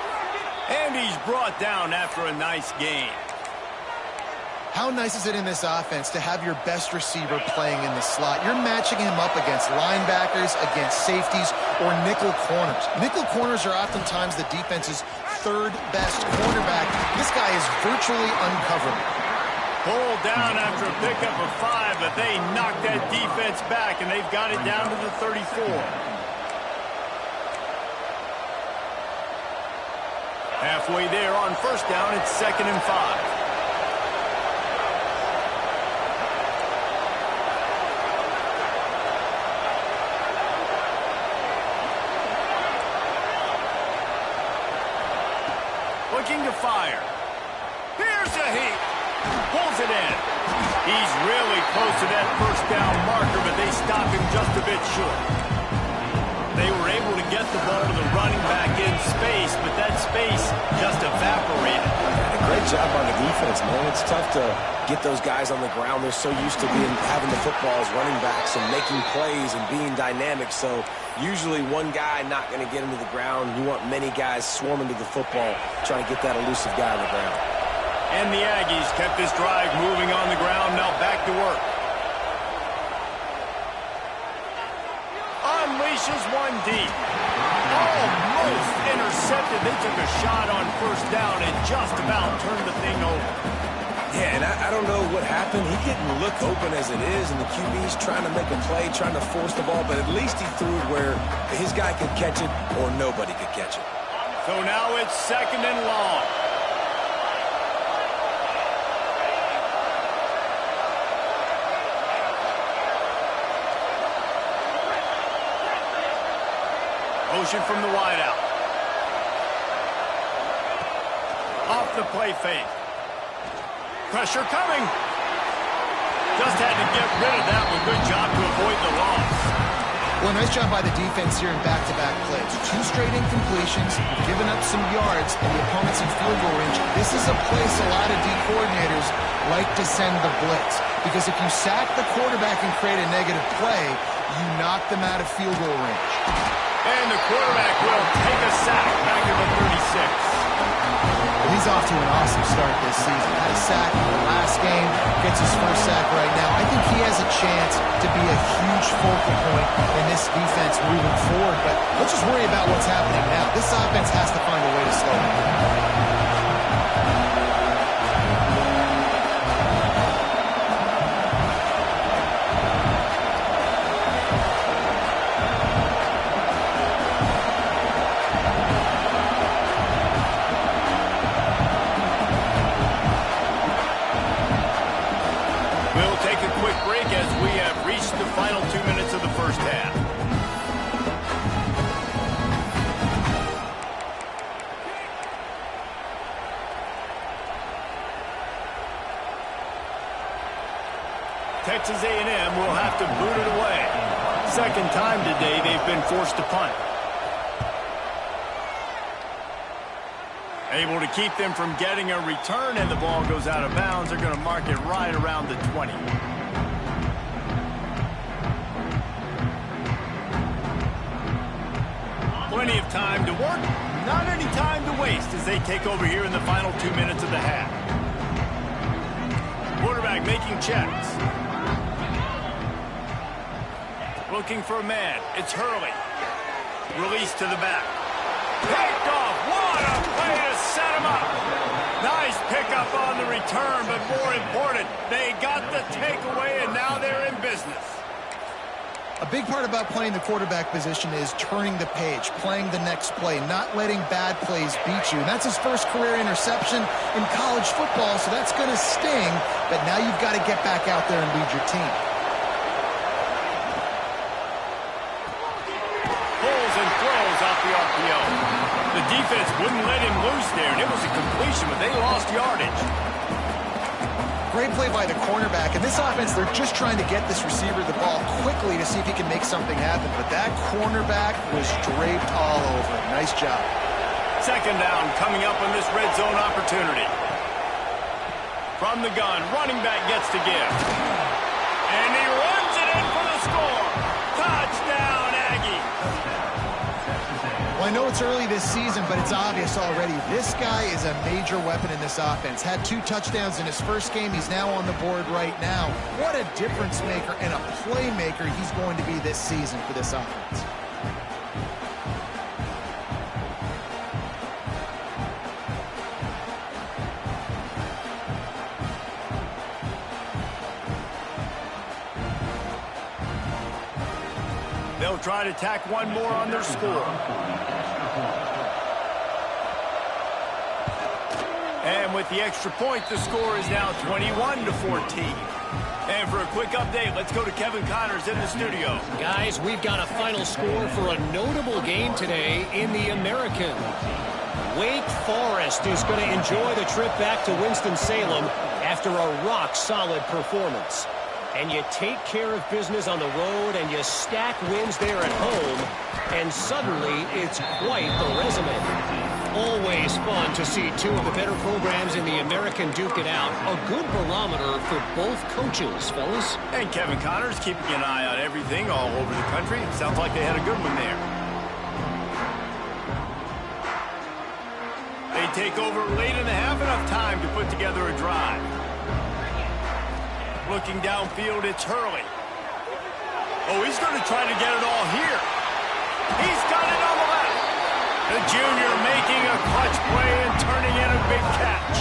And he's brought down after a nice gain. How nice is it in this offense to have your best receiver playing in the slot? You're matching him up against linebackers, against safeties, or nickel corners. Nickel corners are oftentimes the defense's third best cornerback. This guy is virtually uncoverable. Pulled down after a pickup of 5, but they knocked that defense back, and they've got it down to the 34. Halfway there on first down, it's 2nd and 5. Looking to fire. Here's a heat. Pulls it in. He's really close to that first down marker, but they stop him just a bit short. They were able to get the ball to the running back in space, but that space just evaporated. A great job on the defense, man. It's tough to get those guys on the ground. They're so used to having the football as running backs and making plays and being dynamic. So usually one guy not going to get into the ground. You want many guys swarming to the football, trying to get that elusive guy on the ground. And the Aggies kept this drive moving on the ground. Now back to work. Unleashes one deep. Almost intercepted. They took a shot on first down and just about turned the thing over. Yeah, and I don't know what happened. He didn't look open as it is, and the QB's trying to make a play, trying to force the ball, but at least he threw it where his guy could catch it or nobody could catch it. So now it's 2nd and long. Motion from the wideout. Off the play fake. Pressure coming. Just had to get rid of that one. Good job to avoid the loss. Well, nice job by the defense here in back-to-back plays. 2 straight incompletions, giving up some yards, and the opponent's in field goal range. This is a place a lot of D coordinators like to send the blitz, because if you sack the quarterback and create a negative play, you knock them out of field goal range. And the quarterback will take a sack back at the 36. Well, he's off to an awesome start this season. Had a sack in the last game, gets his first sack right now. I think he has a chance to be a huge focal point in this defense moving forward. But let's just worry about what's happening now. This offense has to find a way to slow him. Texas A&M will have to boot it away. Second time today they've been forced to punt. Able to keep them from getting a return, and the ball goes out of bounds. They're going to mark it right around the 20. Plenty of time to work, not any time to waste as they take over here in the final 2 minutes of the half. Quarterback making checks. Looking for a man. It's Hurley. Release to the back. Picked off. What a play to set him up. Nice pickup on the return, but more important, they got the takeaway, and now they're in business. A big part about playing the quarterback position is turning the page, playing the next play, not letting bad plays beat you. And that's his first career interception in college football, so that's going to sting. But now you've got to get back out there and lead your team. Pulls and throws off the RPO. The defense wouldn't let him loose there, and it was a completion, but they lost yardage. Great play by the cornerback. In this offense, they're just trying to get this receiver the ball quickly to see if he can make something happen. But that cornerback was draped all over him. Nice job. Second down coming up on this red zone opportunity. From the gun, running back gets to give. And he runs it in for the score. Touchdown, Aggie. Well, I know it's early this season, but it's obvious already. This guy is a major weapon in this offense. Had 2 touchdowns in his first game. He's now on the board right now. What a difference maker and a playmaker he's going to be this season for this offense. They'll try to tack one more on their score. And with the extra point, the score is now 21-14. And for a quick update, let's go to Kevin Connors in the studio. Guys, we've got a final score for a notable game today in the American. Wake Forest is going to enjoy the trip back to Winston-Salem after a rock-solid performance. And you take care of business on the road and you stack wins there at home, and suddenly it's quite the resume. Always fun to see 2 of the better programs in the American duke it out. A good barometer for both coaches, fellas. And Kevin Connors keeping an eye on everything all over the country. Sounds like they had a good one there. They take over late in the half, enough time to put together a drive. Looking downfield, it's Hurley. Oh, he's going to try to get it all here. He's got it on the left. The junior making a clutch play and turning in a big catch.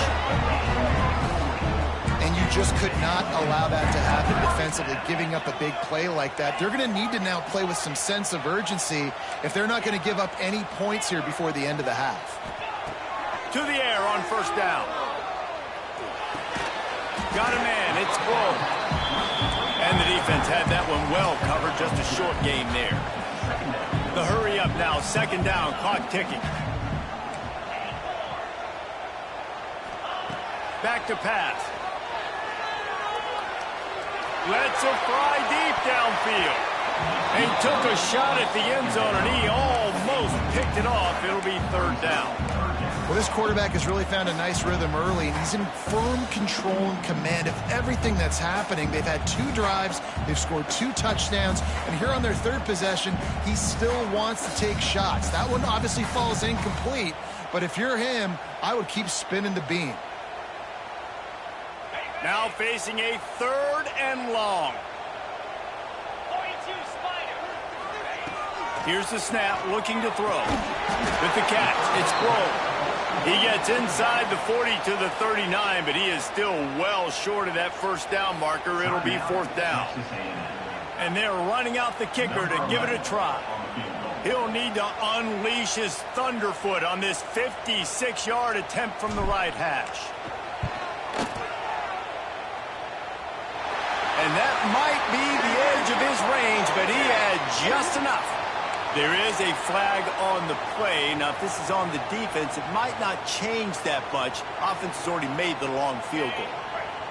And you just could not allow that to happen defensively, giving up a big play like that. They're going to need to now play with some sense of urgency if they're not going to give up any points here before the end of the half. To the air on first down. Got a man, it's Blow. And the defense had that one well covered, just a short game there. The hurry up now, second down, clock ticking. Back to pass. Lets it fly deep downfield. He took a shot at the end zone, and he almost picked it off. It'll be third down. Well, this quarterback has really found a nice rhythm early, and he's in firm control and command of everything that's happening. They've had 2 drives, they've scored 2 touchdowns, and here on their third possession, he still wants to take shots. That one obviously falls incomplete, but if you're him, I would keep spinning the beam. Now facing a third and long. Here's the snap, looking to throw. With the catch, it's Blow. He gets inside the 40 to the 39, but he is still well short of that first down marker. It'll be fourth down. And they're running out the kicker to give it a try. He'll need to unleash his thunderfoot on this 56-yard attempt from the right hash. And that might be the edge of his range, but he had just enough. There is a flag on the play. Now, if this is on the defense, it might not change that much. Offense has already made the long field goal.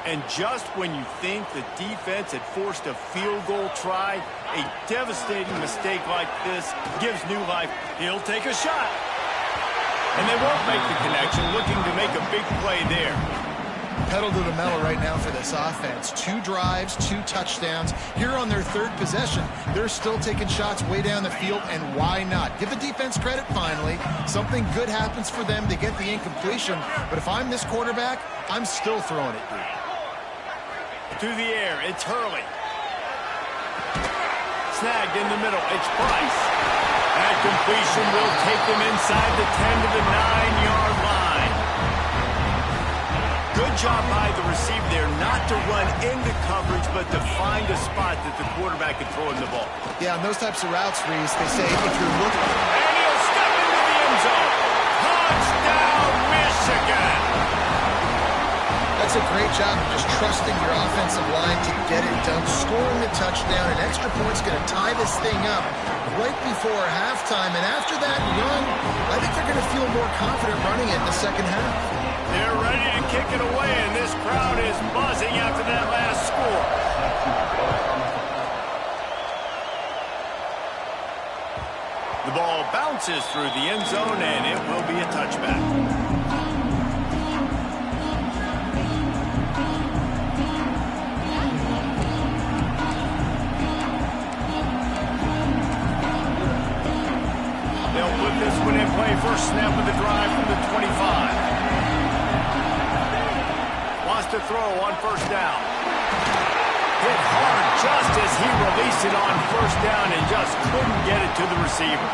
And just when you think the defense had forced a field goal try, a devastating mistake like this gives new life. He'll take a shot. And they won't make the connection, looking to make a big play there. Pedal to the metal right now for this offense. 2 drives, 2 touchdowns. Here on their 3rd possession, they're still taking shots way down the field, and why not? Give the defense credit finally. Something good happens for them. They get the incompletion, but if I'm this quarterback, I'm still throwing it deep. To the air, it's Hurley. Snagged in the middle, it's Price. That completion will take them inside the 10 to the 9-yard line. Good job by the receiver there, not to run into coverage, but to find a spot that the quarterback can throw in the ball. Yeah, on those types of routes, Reese, they say if you're looking... And he'll step into the end zone. Touchdown, Michigan! That's a great job of just trusting your offensive line to get it done, scoring the touchdown. An extra point's going to tie this thing up right before halftime. And after that run, I think they're going to feel more confident running it in the second half. They're ready to kick it away, and this crowd is buzzing after that last score. The ball bounces through the end zone, and it will be a touchback. This one in play, first snap of the drive from the 25. Wants to throw on first down. Hit hard just as he released it on first down and just couldn't get it to the receiver.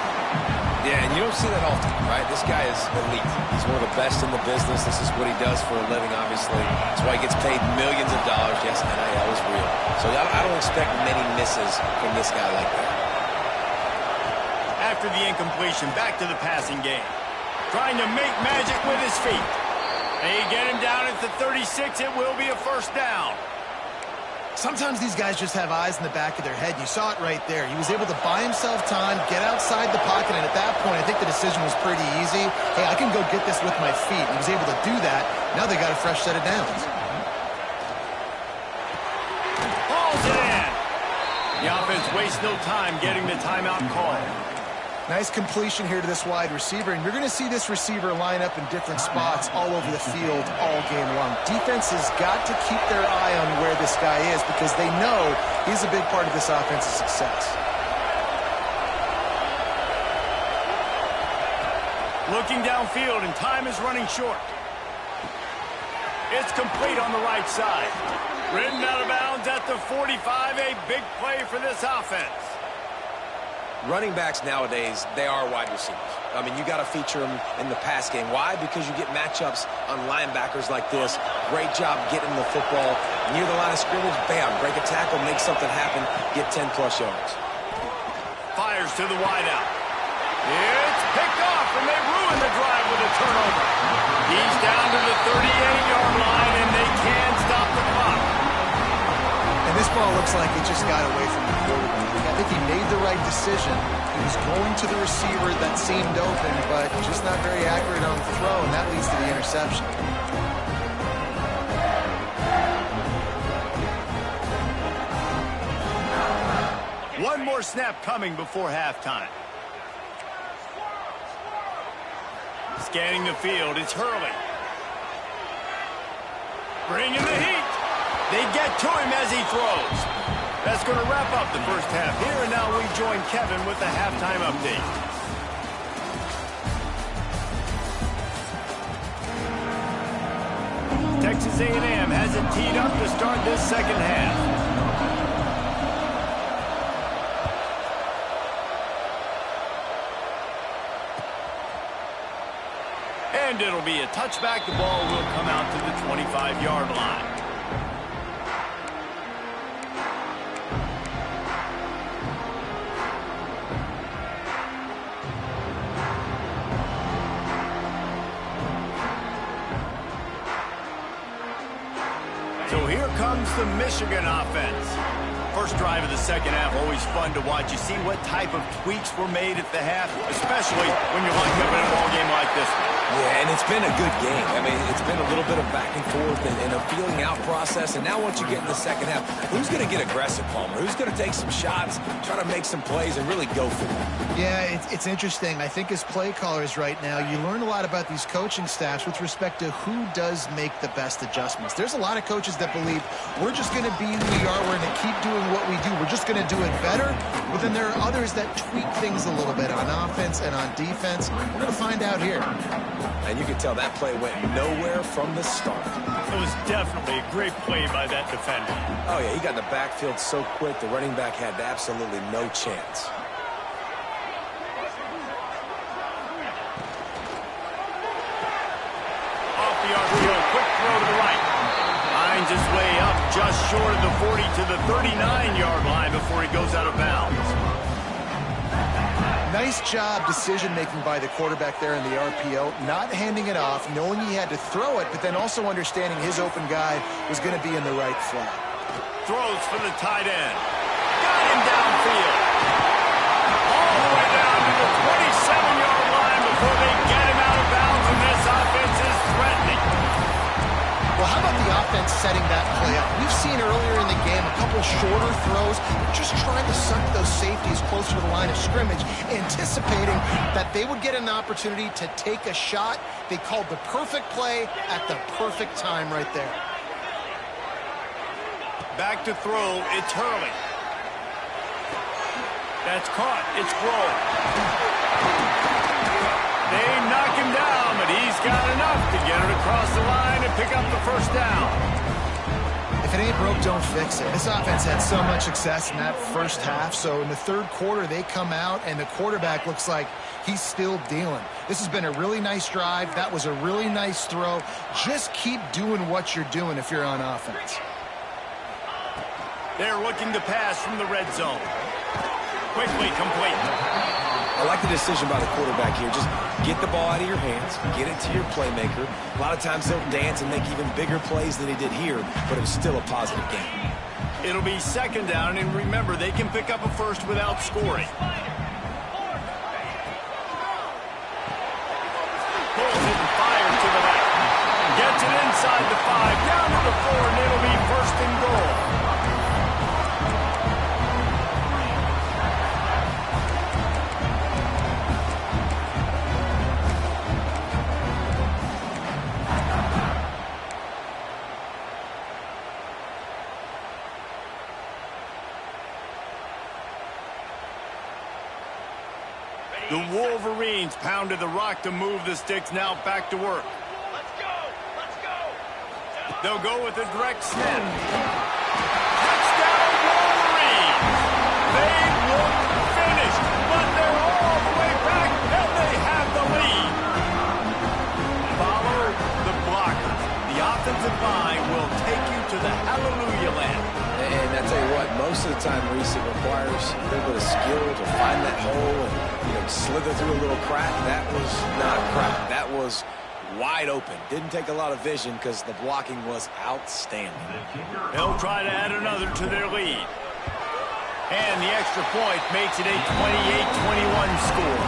Yeah, and you don't see that often, right? This guy is elite. He's one of the best in the business. This is what he does for a living, obviously. That's why he gets paid millions of dollars. Yes, NIL is real. So I don't expect many misses from this guy like that. After the incompletion, back to the passing game. Trying to make magic with his feet. They get him down at the 36. It will be a first down. Sometimes these guys just have eyes in the back of their head. You saw it right there. He was able to buy himself time, get outside the pocket, and at that point, I think the decision was pretty easy. Hey, I can go get this with my feet. He was able to do that. Now they got a fresh set of downs. Hauls it in. The offense wastes no time getting the timeout call. Nice completion here to this wide receiver, and you're going to see this receiver line up in different spots all over the field all game long. Defense has got to keep their eye on where this guy is because they know he's a big part of this offense's success. Looking downfield, and time is running short. It's complete on the right side. Ridden out of bounds at the 45, a big play for this offense. Running backs nowadays, they are wide receivers. I mean, you got to feature them in the pass game. Why? Because you get matchups on linebackers like this. Great job getting the football near the line of scrimmage. Bam, break a tackle, make something happen, get 10-plus yards. Fires to the wideout. It's picked off, and they ruin the drive with a turnover. He's down to the 38-yard line, and they can stop the clock. And this ball looks like it just got away from the quarterback. I think he made the right decision. He was going to the receiver that seemed open, but just not very accurate on the throw, and that leads to the interception. One more snap coming before halftime. Scanning the field, it's Hurley. Bringing the heat. They get to him as he throws. That's going to wrap up the first half here, and now we join Kevin with the halftime update. Texas A&M has it teed up to start this second half. And it'll be a touchback. The ball will come out to the 25-yard line. So here comes the Michigan offense. First drive of the second half, always fun to watch. You see what type of tweaks were made at the half, especially when you're locked up in a ball game like this one. Yeah, and it's been a good game. I mean, it's been a little bit of back and forth and a feeling out process. And now once you get in the second half, who's going to get aggressive, Palmer? Who's going to take some shots, try to make some plays, and really go for it? Yeah, it's interesting. I think as play callers right now, you learn a lot about these coaching staffs with respect to who does make the best adjustments. There's a lot of coaches that believe we're just going to be who we are. We're going to keep doing what we do. We're just going to do it better. But then there are others that tweak things a little bit on offense and on defense. We're going to find out here. And you can tell that play went nowhere from the start. It was definitely a great play by that defender. Oh, yeah, he got in the backfield so quick, the running back had absolutely no chance. Off the RPO, quick throw to the right. Finds his way up just short of the 40 to the 39-yard line before he goes out of bounds. Nice job decision-making by the quarterback there in the RPO, not handing it off, knowing he had to throw it, but then also understanding his open guy was going to be in the right flat. Throws for the tight end. Got him downfield. All the way down to the 27-yard line before they get him out of bounds, and this offense is threatening. Well, how about the offense setting that play up? We've seen earlier in the game a couple shorter throws, just trying to suck those safeties closer to the line of scrimmage, anticipating that they would get an opportunity to take a shot. They called the perfect play at the perfect time right there. Back to throw, it's Hurley. That's caught, it's Grohl. They knock him down, but he's got enough to get it across the line and pick up the first down. If it ain't broke, don't fix it. This offense had so much success in that first half, so in the third quarter, they come out, and the quarterback looks like he's still dealing. This has been a really nice drive. That was a really nice throw. Just keep doing what you're doing if you're on offense. They're looking to pass from the red zone. Quickly complete. I like the decision by the quarterback here. Just get the ball out of your hands, get it to your playmaker. A lot of times they'll dance and make even bigger plays than he did here, but it was still a positive game. It'll be second down, and remember, they can pick up a first without scoring. Pulls it and fires to the right. Gets it inside the 5, down to the 4, and it'll be first and goal. The Wolverines pounded the rock to move the sticks, now back to work. Let's go! Let's go! They'll go with a direct snap. Touchdown Wolverines! They look finished, but they're all the way back, and they have the lead. Follow the blockers. The offensive line will take you to the hallelujah land. And I tell you what, most of the time, Reese, it requires a little bit of skill to find that hole and slither through a little crack. That was not a crack. That was wide open. Didn't take a lot of vision because the blocking was outstanding. They'll try to add another to their lead. And the extra point makes it a 28-21 score.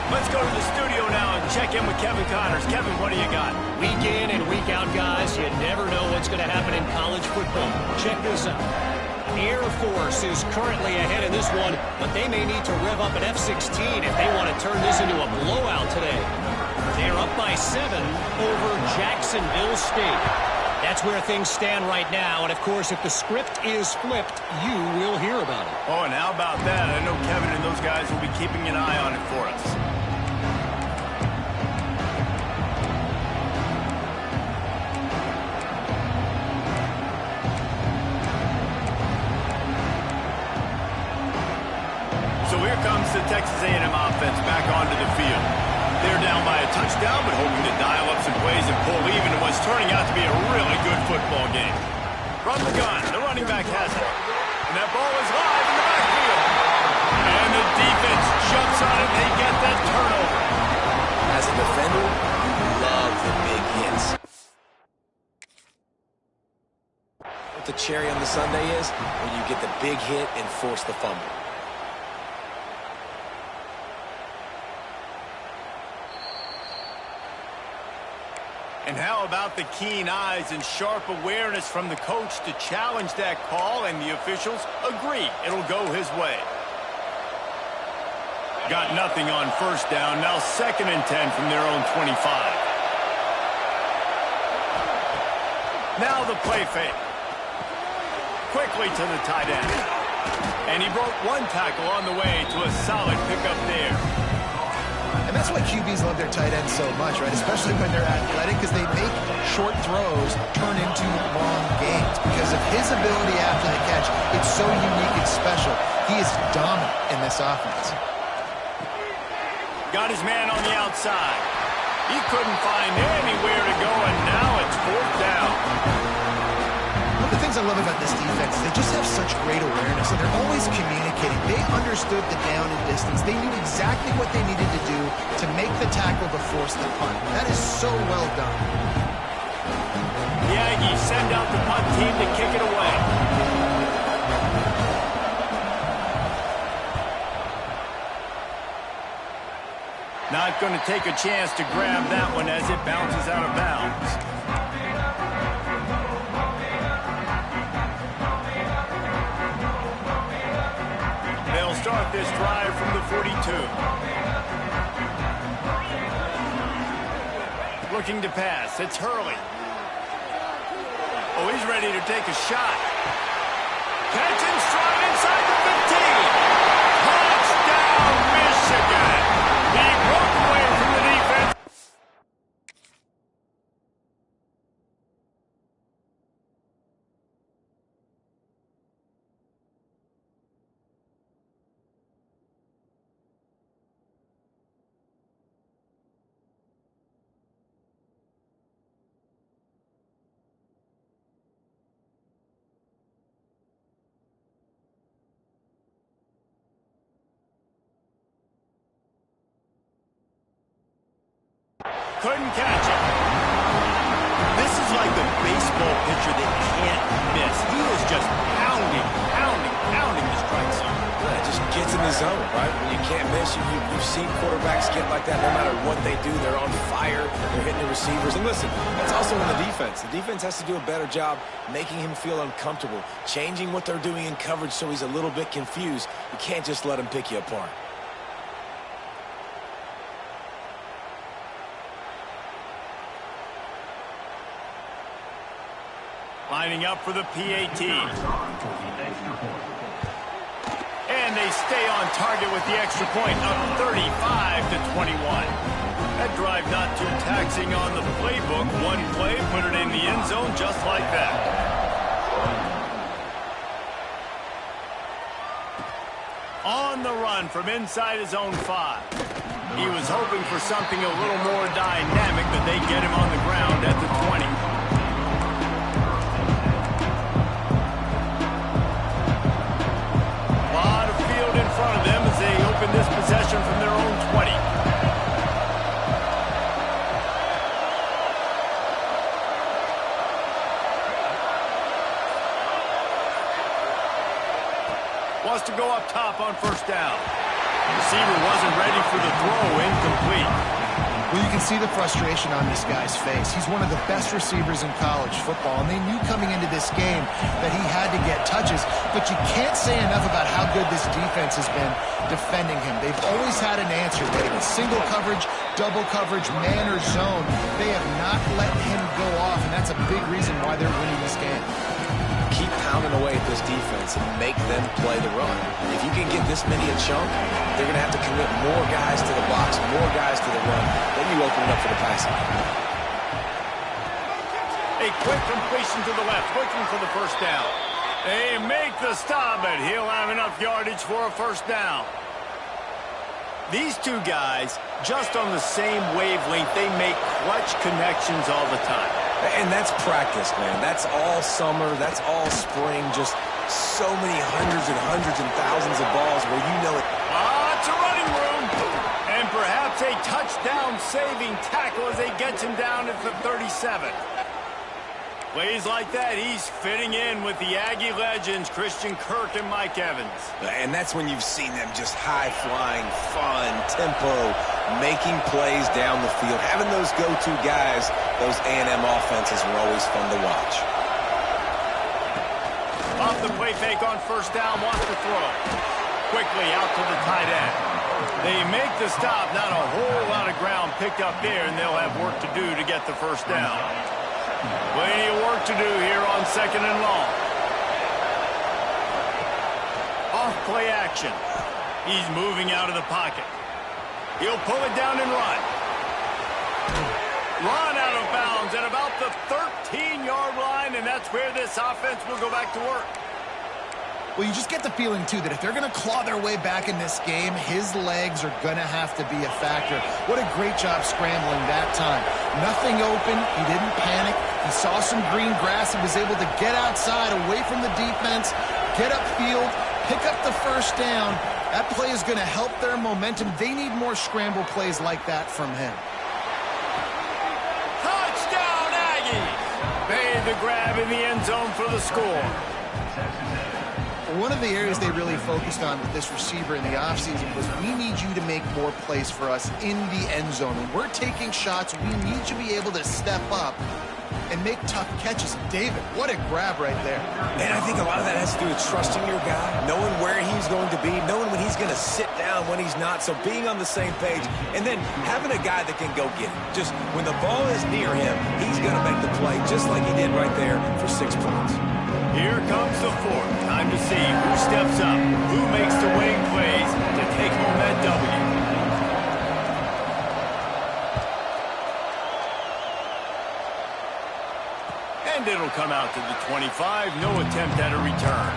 Let's go to the studio now and check in with Kevin Connors. Kevin, what do you got? Week in and week out, guys, you never know what's going to happen in college football. Check this out. Air Force is currently ahead in this one, but they may need to rev up an F-16 if they want to turn this into a blowout today. They're up by 7 over Jacksonville State. That's where things stand right now, and of course, if the script is flipped, you will hear about it. Oh, and how about that? I know Kevin and those guys will be keeping an eye on it for us. So here comes the Texas A&M offense back onto the field. They're down by a touchdown, but hoping to dial up some plays and pull even in what's turning out to be a really good football game. From the gun, the running back has it. And that ball is live in the backfield. And the defense jumps on it. They get that turnover. As a defender, you love the big hits. the cherry on the sundae is when you get the big hit and force the fumble. And how about the keen eyes and sharp awareness from the coach to challenge that call, and the officials agree it'll go his way. Got nothing on first down. Now 2nd and 10 from their own 25. Now the play fake. Quickly to the tight end. And he broke one tackle on the way to a solid pickup there. And that's why QBs love their tight ends so much, right? Especially when they're athletic, because they make short throws turn into long gains. Because of his ability after the catch, it's so unique and special. He is dominant in this offense. Got his man on the outside. He couldn't find anywhere to go, and now it's 4th down. One of the things I love about this defense is they just have such great awareness, and they're always communicating. They understood the down and distance. They knew exactly what they needed to do to make the tackle to force the punt. That is so well done. The Aggies send out the punt team to kick it away. Not going to take a chance to grab that one as it bounces out of bounds. They'll start this drive from the 42. Looking to pass. It's Hurley. Oh, he's ready to take a shot. Catch and stride inside the 15. Touchdown, Michigan. He broke away from the defense. Couldn't catch it. This is like a baseball pitcher that can't miss. He is just pounding the strike zone. Yeah, it just gets in the zone, right? When you can't miss, you've seen quarterbacks get like that no matter what they do. They're on fire. They're hitting the receivers. And listen, that's also on the defense. The defense has to do a better job making him feel uncomfortable, changing what they're doing in coverage so he's a little bit confused. You can't just let him pick you apart. Lining up for the PAT. And they stay on target with the extra point, up 35-21. That drive not too taxing on the playbook. One play, put it in the end zone just like that. On the run from inside his own 5. He was hoping for something a little more dynamic, but they get him on the ground at the 20. In front of them as they open this possession from their own 20. Wants to go up top on first down. Receiver wasn't ready for the throw, incomplete. Well, you can see the frustration on this guy's face. He's one of the best receivers in college football, and they knew coming into this game that he had to get touches, but you can't say enough about how good this defense has been defending him. They've always had an answer, whether it's single coverage, double coverage, man or zone. They have not let him go off, and that's a big reason why they're winning this game. Keep pounding away at this defense and make them play the run. If you can get this many a chunk, they're going to have to commit more guys to the box, more guys to the run. Then you open it up for the passing. A quick completion to the left, looking for the first down. They make the stop, but he'll have enough yardage for a first down. These two guys, just on the same wavelength, they make clutch connections all the time. And that's practice, man. That's all summer. That's all spring. Just so many hundreds and thousands of balls where you know it. It's a running room. And perhaps a touchdown-saving tackle as they get him down at the 37. Plays like that, he's fitting in with the Aggie legends, Christian Kirk and Mike Evans. And that's when you've seen them just high-flying, fun, tempo, making plays down the field. Having those go-to guys, those A&M offenses were always fun to watch. Off the play fake on first down, wants to throw. Quickly out to the tight end. They make the stop, not a whole lot of ground picked up there, and they'll have work to do to get the first down. Plenty of work to do here on 2nd and long. Off play action. He's moving out of the pocket. He'll pull it down and run. Run out of bounds at about the 13-yard line, and that's where this offense will go back to work. Well, you just get the feeling, too, that if they're going to claw their way back in this game, his legs are going to have to be a factor. What a great job scrambling that time. Nothing open. He didn't panic. He saw some green grass and was able to get outside, away from the defense, get upfield, pick up the first down. That play is going to help their momentum. They need more scramble plays like that from him. Touchdown, Aggies! Made the grab in the end zone for the score. One of the areas they really focused on with this receiver in the offseason was we need you to make more plays for us in the end zone. When we're taking shots, we need you to be able to step up and make tough catches. David, what a grab right there. And I think a lot of that has to do with trusting your guy, knowing where he's going to be, knowing when he's going to sit down, when he's not. So being on the same page, and then having a guy that can go get it. Just when the ball is near him, he's going to make the play just like he did right there for 6 points. Here comes the fourth. Time to see who steps up, who makes the winning plays to take home that W. And it'll come out to the 25. No attempt at a return.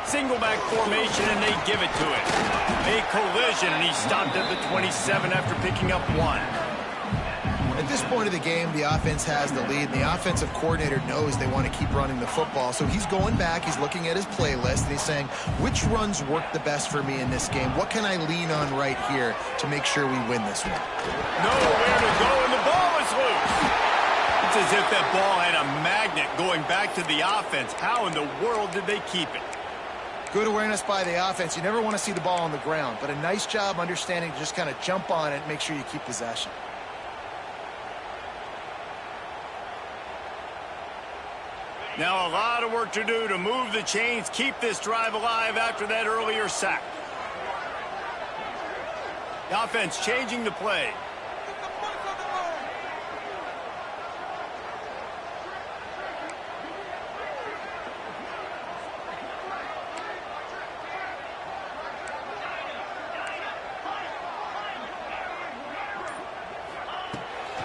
Single-back formation, and they give it to him. A collision, and he stopped at the 27 after picking up 1. At this point of the game, the offense has the lead, and the offensive coordinator knows they want to keep running the football. So he's going back, he's looking at his playlist, and he's saying, which runs work the best for me in this game? What can I lean on right here to make sure we win this one? Nowhere to go, and the ball is loose. It's as if that ball had a magnet going back to the offense. How in the world did they keep it? Good awareness by the offense. You never want to see the ball on the ground, but a nice job understanding to just kind of jump on it and make sure you keep possession. Now a lot of work to do to move the chains, keep this drive alive after that earlier sack. The offense changing the play.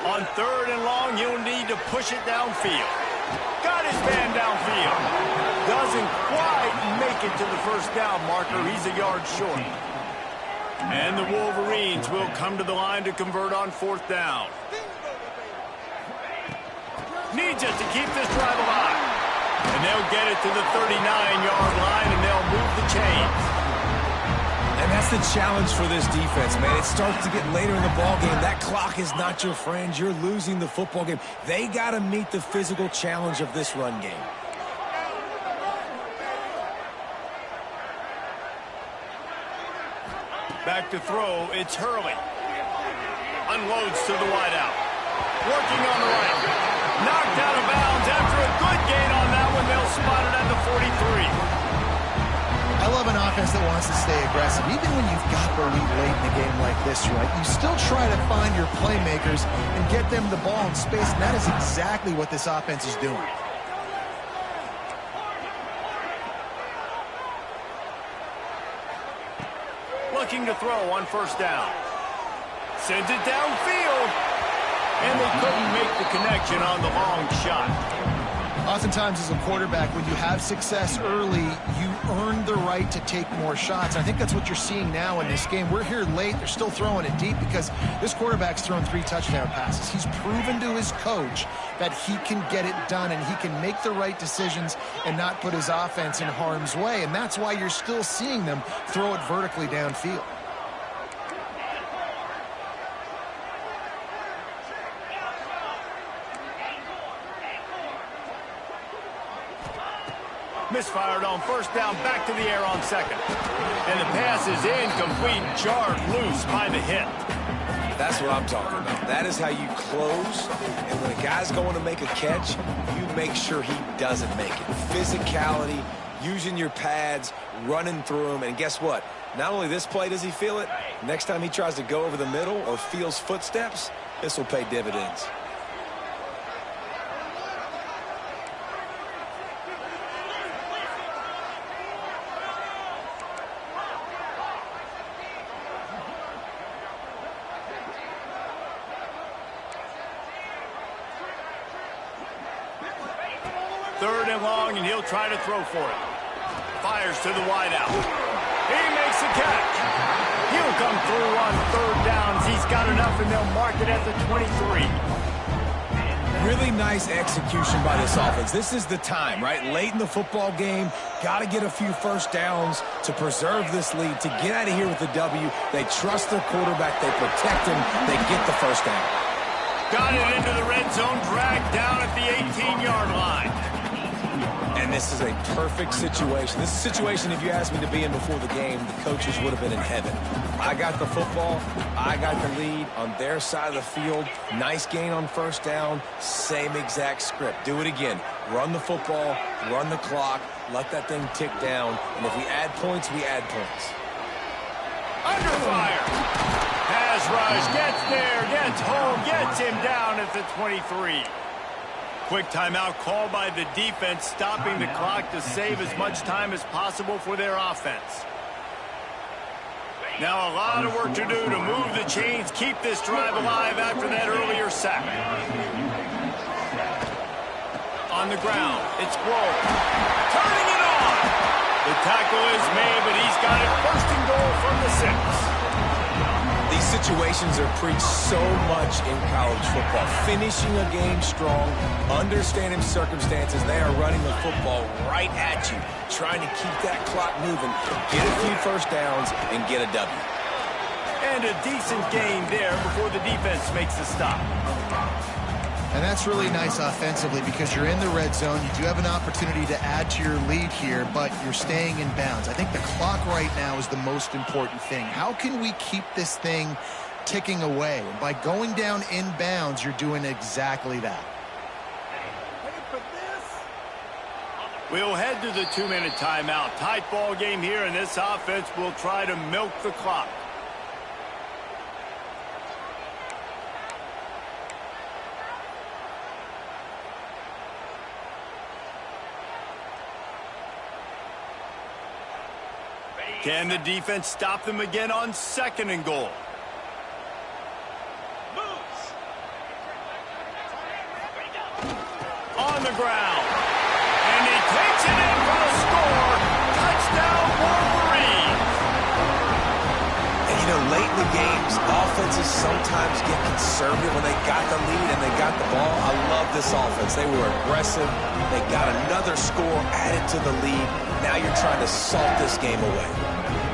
On 3rd and long, you'll need to push it downfield. Got his man downfield. Doesn't quite make it to the first down marker. He's a yard short. And the Wolverines will come to the line to convert on 4th down. Needs it to keep this drive alive. And they'll get it to the 39-yard line, and they'll move the chains. And that's the challenge for this defense, man. It starts to get later in the ballgame. That clock is not your friend. You're losing the football game. They got to meet the physical challenge of this run game. Back to throw, it's Hurley. Unloads to the wideout. Working on the right. Knocked out of bounds after a good gain on that one. They'll spot it at the 43. I love an offense that wants to stay aggressive. Even when you've got the lead late in a game like this, right, you still try to find your playmakers and get them the ball in space, and that is exactly what this offense is doing. Looking to throw on 1st down. Sends it downfield. and they couldn't make the connection on the long shot. Oftentimes as a quarterback, when you have success early, you earn the right to take more shots. I think that's what you're seeing now in this game. We're here late. They're still throwing it deep because this quarterback's thrown 3 touchdown passes. He's proven to his coach that he can get it done and he can make the right decisions and not put his offense in harm's way. And that's why you're still seeing them throw it vertically downfield. Misfired on first down, back to the air on second. And the pass is incomplete, jarred loose by the hit. That's what I'm talking about. That is how you close. And when a guy's going to make a catch, you make sure he doesn't make it. Physicality, using your pads, running through them. And guess what? Not only this play does he feel it, next time he tries to go over the middle or feels footsteps, this will pay dividends. Third and long, and he'll try to throw for it. Fires to the wideout. He makes the catch. He'll come through on third downs. He's got enough, and they'll mark it at the 23. Really nice execution by this offense. This is the time, right? Late in the football game, got to get a few first downs to preserve this lead, to get out of here with the W. They trust their quarterback. They protect him. They get the first down. Got it into the red zone, dragged down at the 18-yard line. And this is a perfect situation. This is a situation, if you asked me to be in before the game, the coaches would have been in heaven. I got the football. I got the lead on their side of the field. Nice gain on first down. Same exact script. Do it again. Run the football, run the clock, let that thing tick down. And if we add points, we add points. Under fire. Pass rush, gets there, gets home, gets him down at the 23. Quick timeout called by the defense, stopping the clock to save as much time as possible for their offense. Now a lot of work to do to move the chains, keep this drive alive after that earlier sack. On the ground, it's Grove. Turning it on! The tackle is made, but he's got it first and goal from the 6. These situations are preached so much in college football. Finishing a game strong, understanding circumstances. They are running the football right at you, trying to keep that clock moving, get a few first downs, and get a W. And a decent gain there before the defense makes the stop. And that's really nice offensively because you're in the red zone. You do have an opportunity to add to your lead here, but you're staying in bounds. I think the clock right now is the most important thing. How can we keep this thing ticking away? And by going down in bounds, you're doing exactly that. We'll head to the 2-minute timeout. Tight ball game here, and this offense will try to milk the clock. Can the defense stop them again on second and goal? On the ground. And he takes it in for the score. Touchdown, Wolverine. And, you know, late in the games, offenses sometimes get conservative when they got the lead and they got the ball. I love this offense. They were aggressive. They got another score added to the lead. Now you're trying to salt this game away.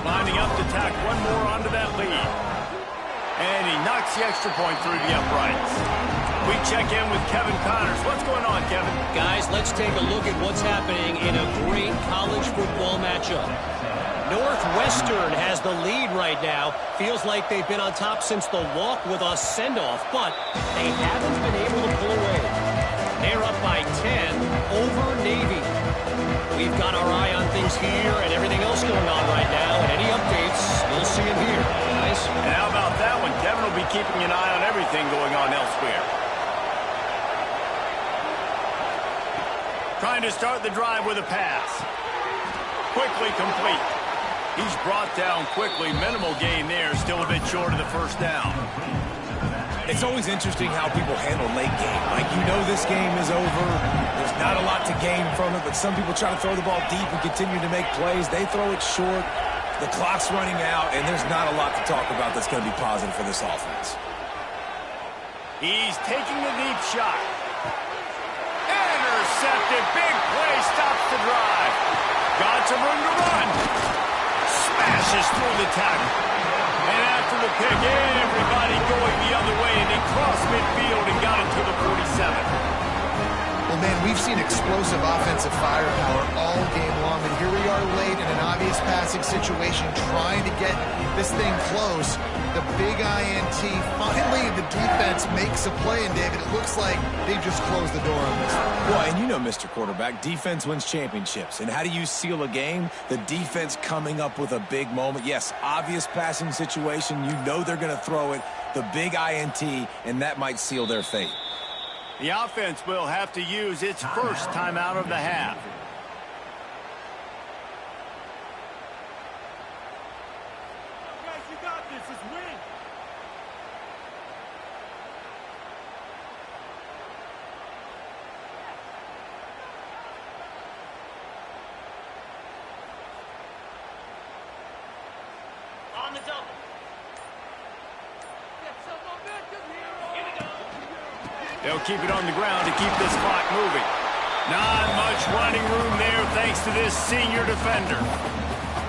Lining up to tack one more onto that lead. And he knocks the extra point through the uprights. We check in with Kevin Connors. What's going on, Kevin? Guys, let's take a look at what's happening in a great college football matchup. Northwestern has the lead right now. Feels like they've been on top since the walk with a send-off, but they haven't been able to pull away. They're up by 10 over Navy. We've got our eye on things here and everything else going on right now, and any updates, we'll see them here, guys. And how about that one? Kevin will be keeping an eye on everything going on elsewhere. Trying to start the drive with a pass. Quickly complete. He's brought down quickly. Minimal gain there. Still a bit short of the first down. It's always interesting how people handle late game. Like, you know this game is over. There's not a lot to gain from it, but some people try to throw the ball deep and continue to make plays. They throw it short. The clock's running out, and there's not a lot to talk about that's going to be positive for this offense. He's taking the deep shot. Intercepted. Big play. Stops the drive. Got some room to run. Smashes through the tackle. And after the pick, everybody going the other way, and he crossed midfield and got it to the 47. Well, man, we've seen explosive offensive firepower all game long, and here we are late in an obvious passing situation trying to get this thing close. The big INT, finally the defense makes a play, and David, it looks like they just closed the door on this. Well, and you know, Mr. Quarterback, defense wins championships. And how do you seal a game? The defense coming up with a big moment. Yes, obvious passing situation. You know they're going to throw it. The big INT, and that might seal their fate. The offense will have to use its first timeout of the half. Guys, you got this. Just win. On the double. Get some momentum here. Here we go. They'll keep it on the ground to keep this clock moving. Not much running room there thanks to this senior defender.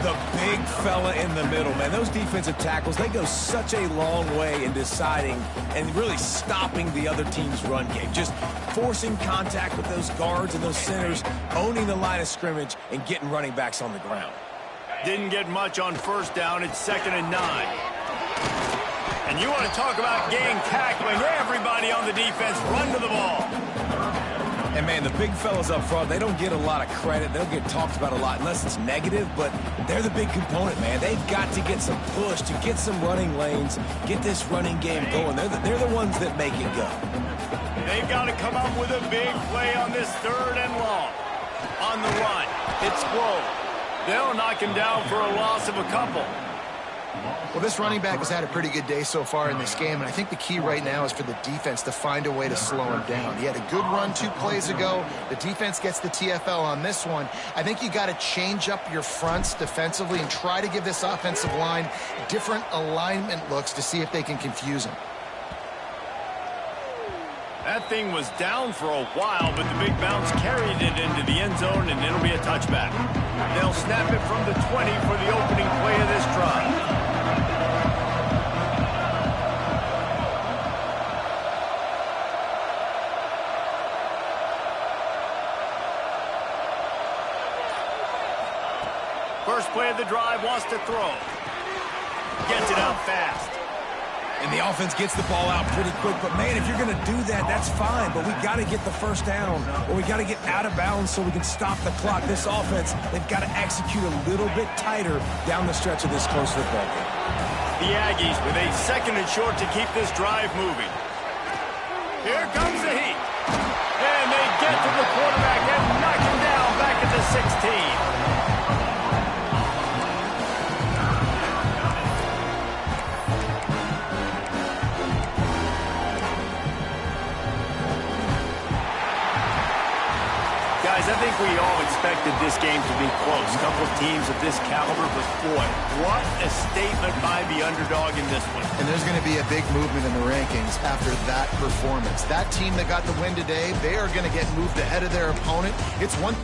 The big fella in the middle, man. Those defensive tackles, they go such a long way in deciding and really stopping the other team's run game. Just forcing contact with those guards and those centers, owning the line of scrimmage, and getting running backs on the ground. Didn't get much on first down. It's 2nd and 9. And you want to talk about gang tackling. Everybody on the defense run to the ball. And, man, the big fellas up front, they don't get a lot of credit. They'll get talked about a lot unless it's negative, but they're the big component, man. They've got to get some push to get some running lanes, get this running game going. They're the ones that make it go. They've got to come up with a big play on this 3rd and long. On the run, it's Grove. They'll knock him down for a loss of a couple. Well, this running back has had a pretty good day so far in this game, and I think the key right now is for the defense to find a way to slow him down. He had a good run 2 plays ago. The defense gets the TFL on this one. I think you got to change up your fronts defensively and try to give this offensive line different alignment looks to see if they can confuse him. That thing was down for a while, but the big bounce carried it into the end zone, and it'll be a touchback. They'll snap it from the 20 for the opening play of this drive. First play of the drive, wants to throw. Gets it out fast. And the offense gets the ball out pretty quick. But, man, if you're going to do that, that's fine. But we got to get the first down, or we got to get out of bounds so we can stop the clock. This offense, they've got to execute a little bit tighter down the stretch of this close football game. The Aggies with a 2nd and short to keep this drive moving. Here comes the heat. And they get to the quarterback and knock him down back at the 16. Guys, I think we all expected this game to be close. A couple of teams of this caliber, but boy, what a statement by the underdog in this one. And there's going to be a big movement in the rankings after that performance. That team that got the win today, they are going to get moved ahead of their opponent. It's one...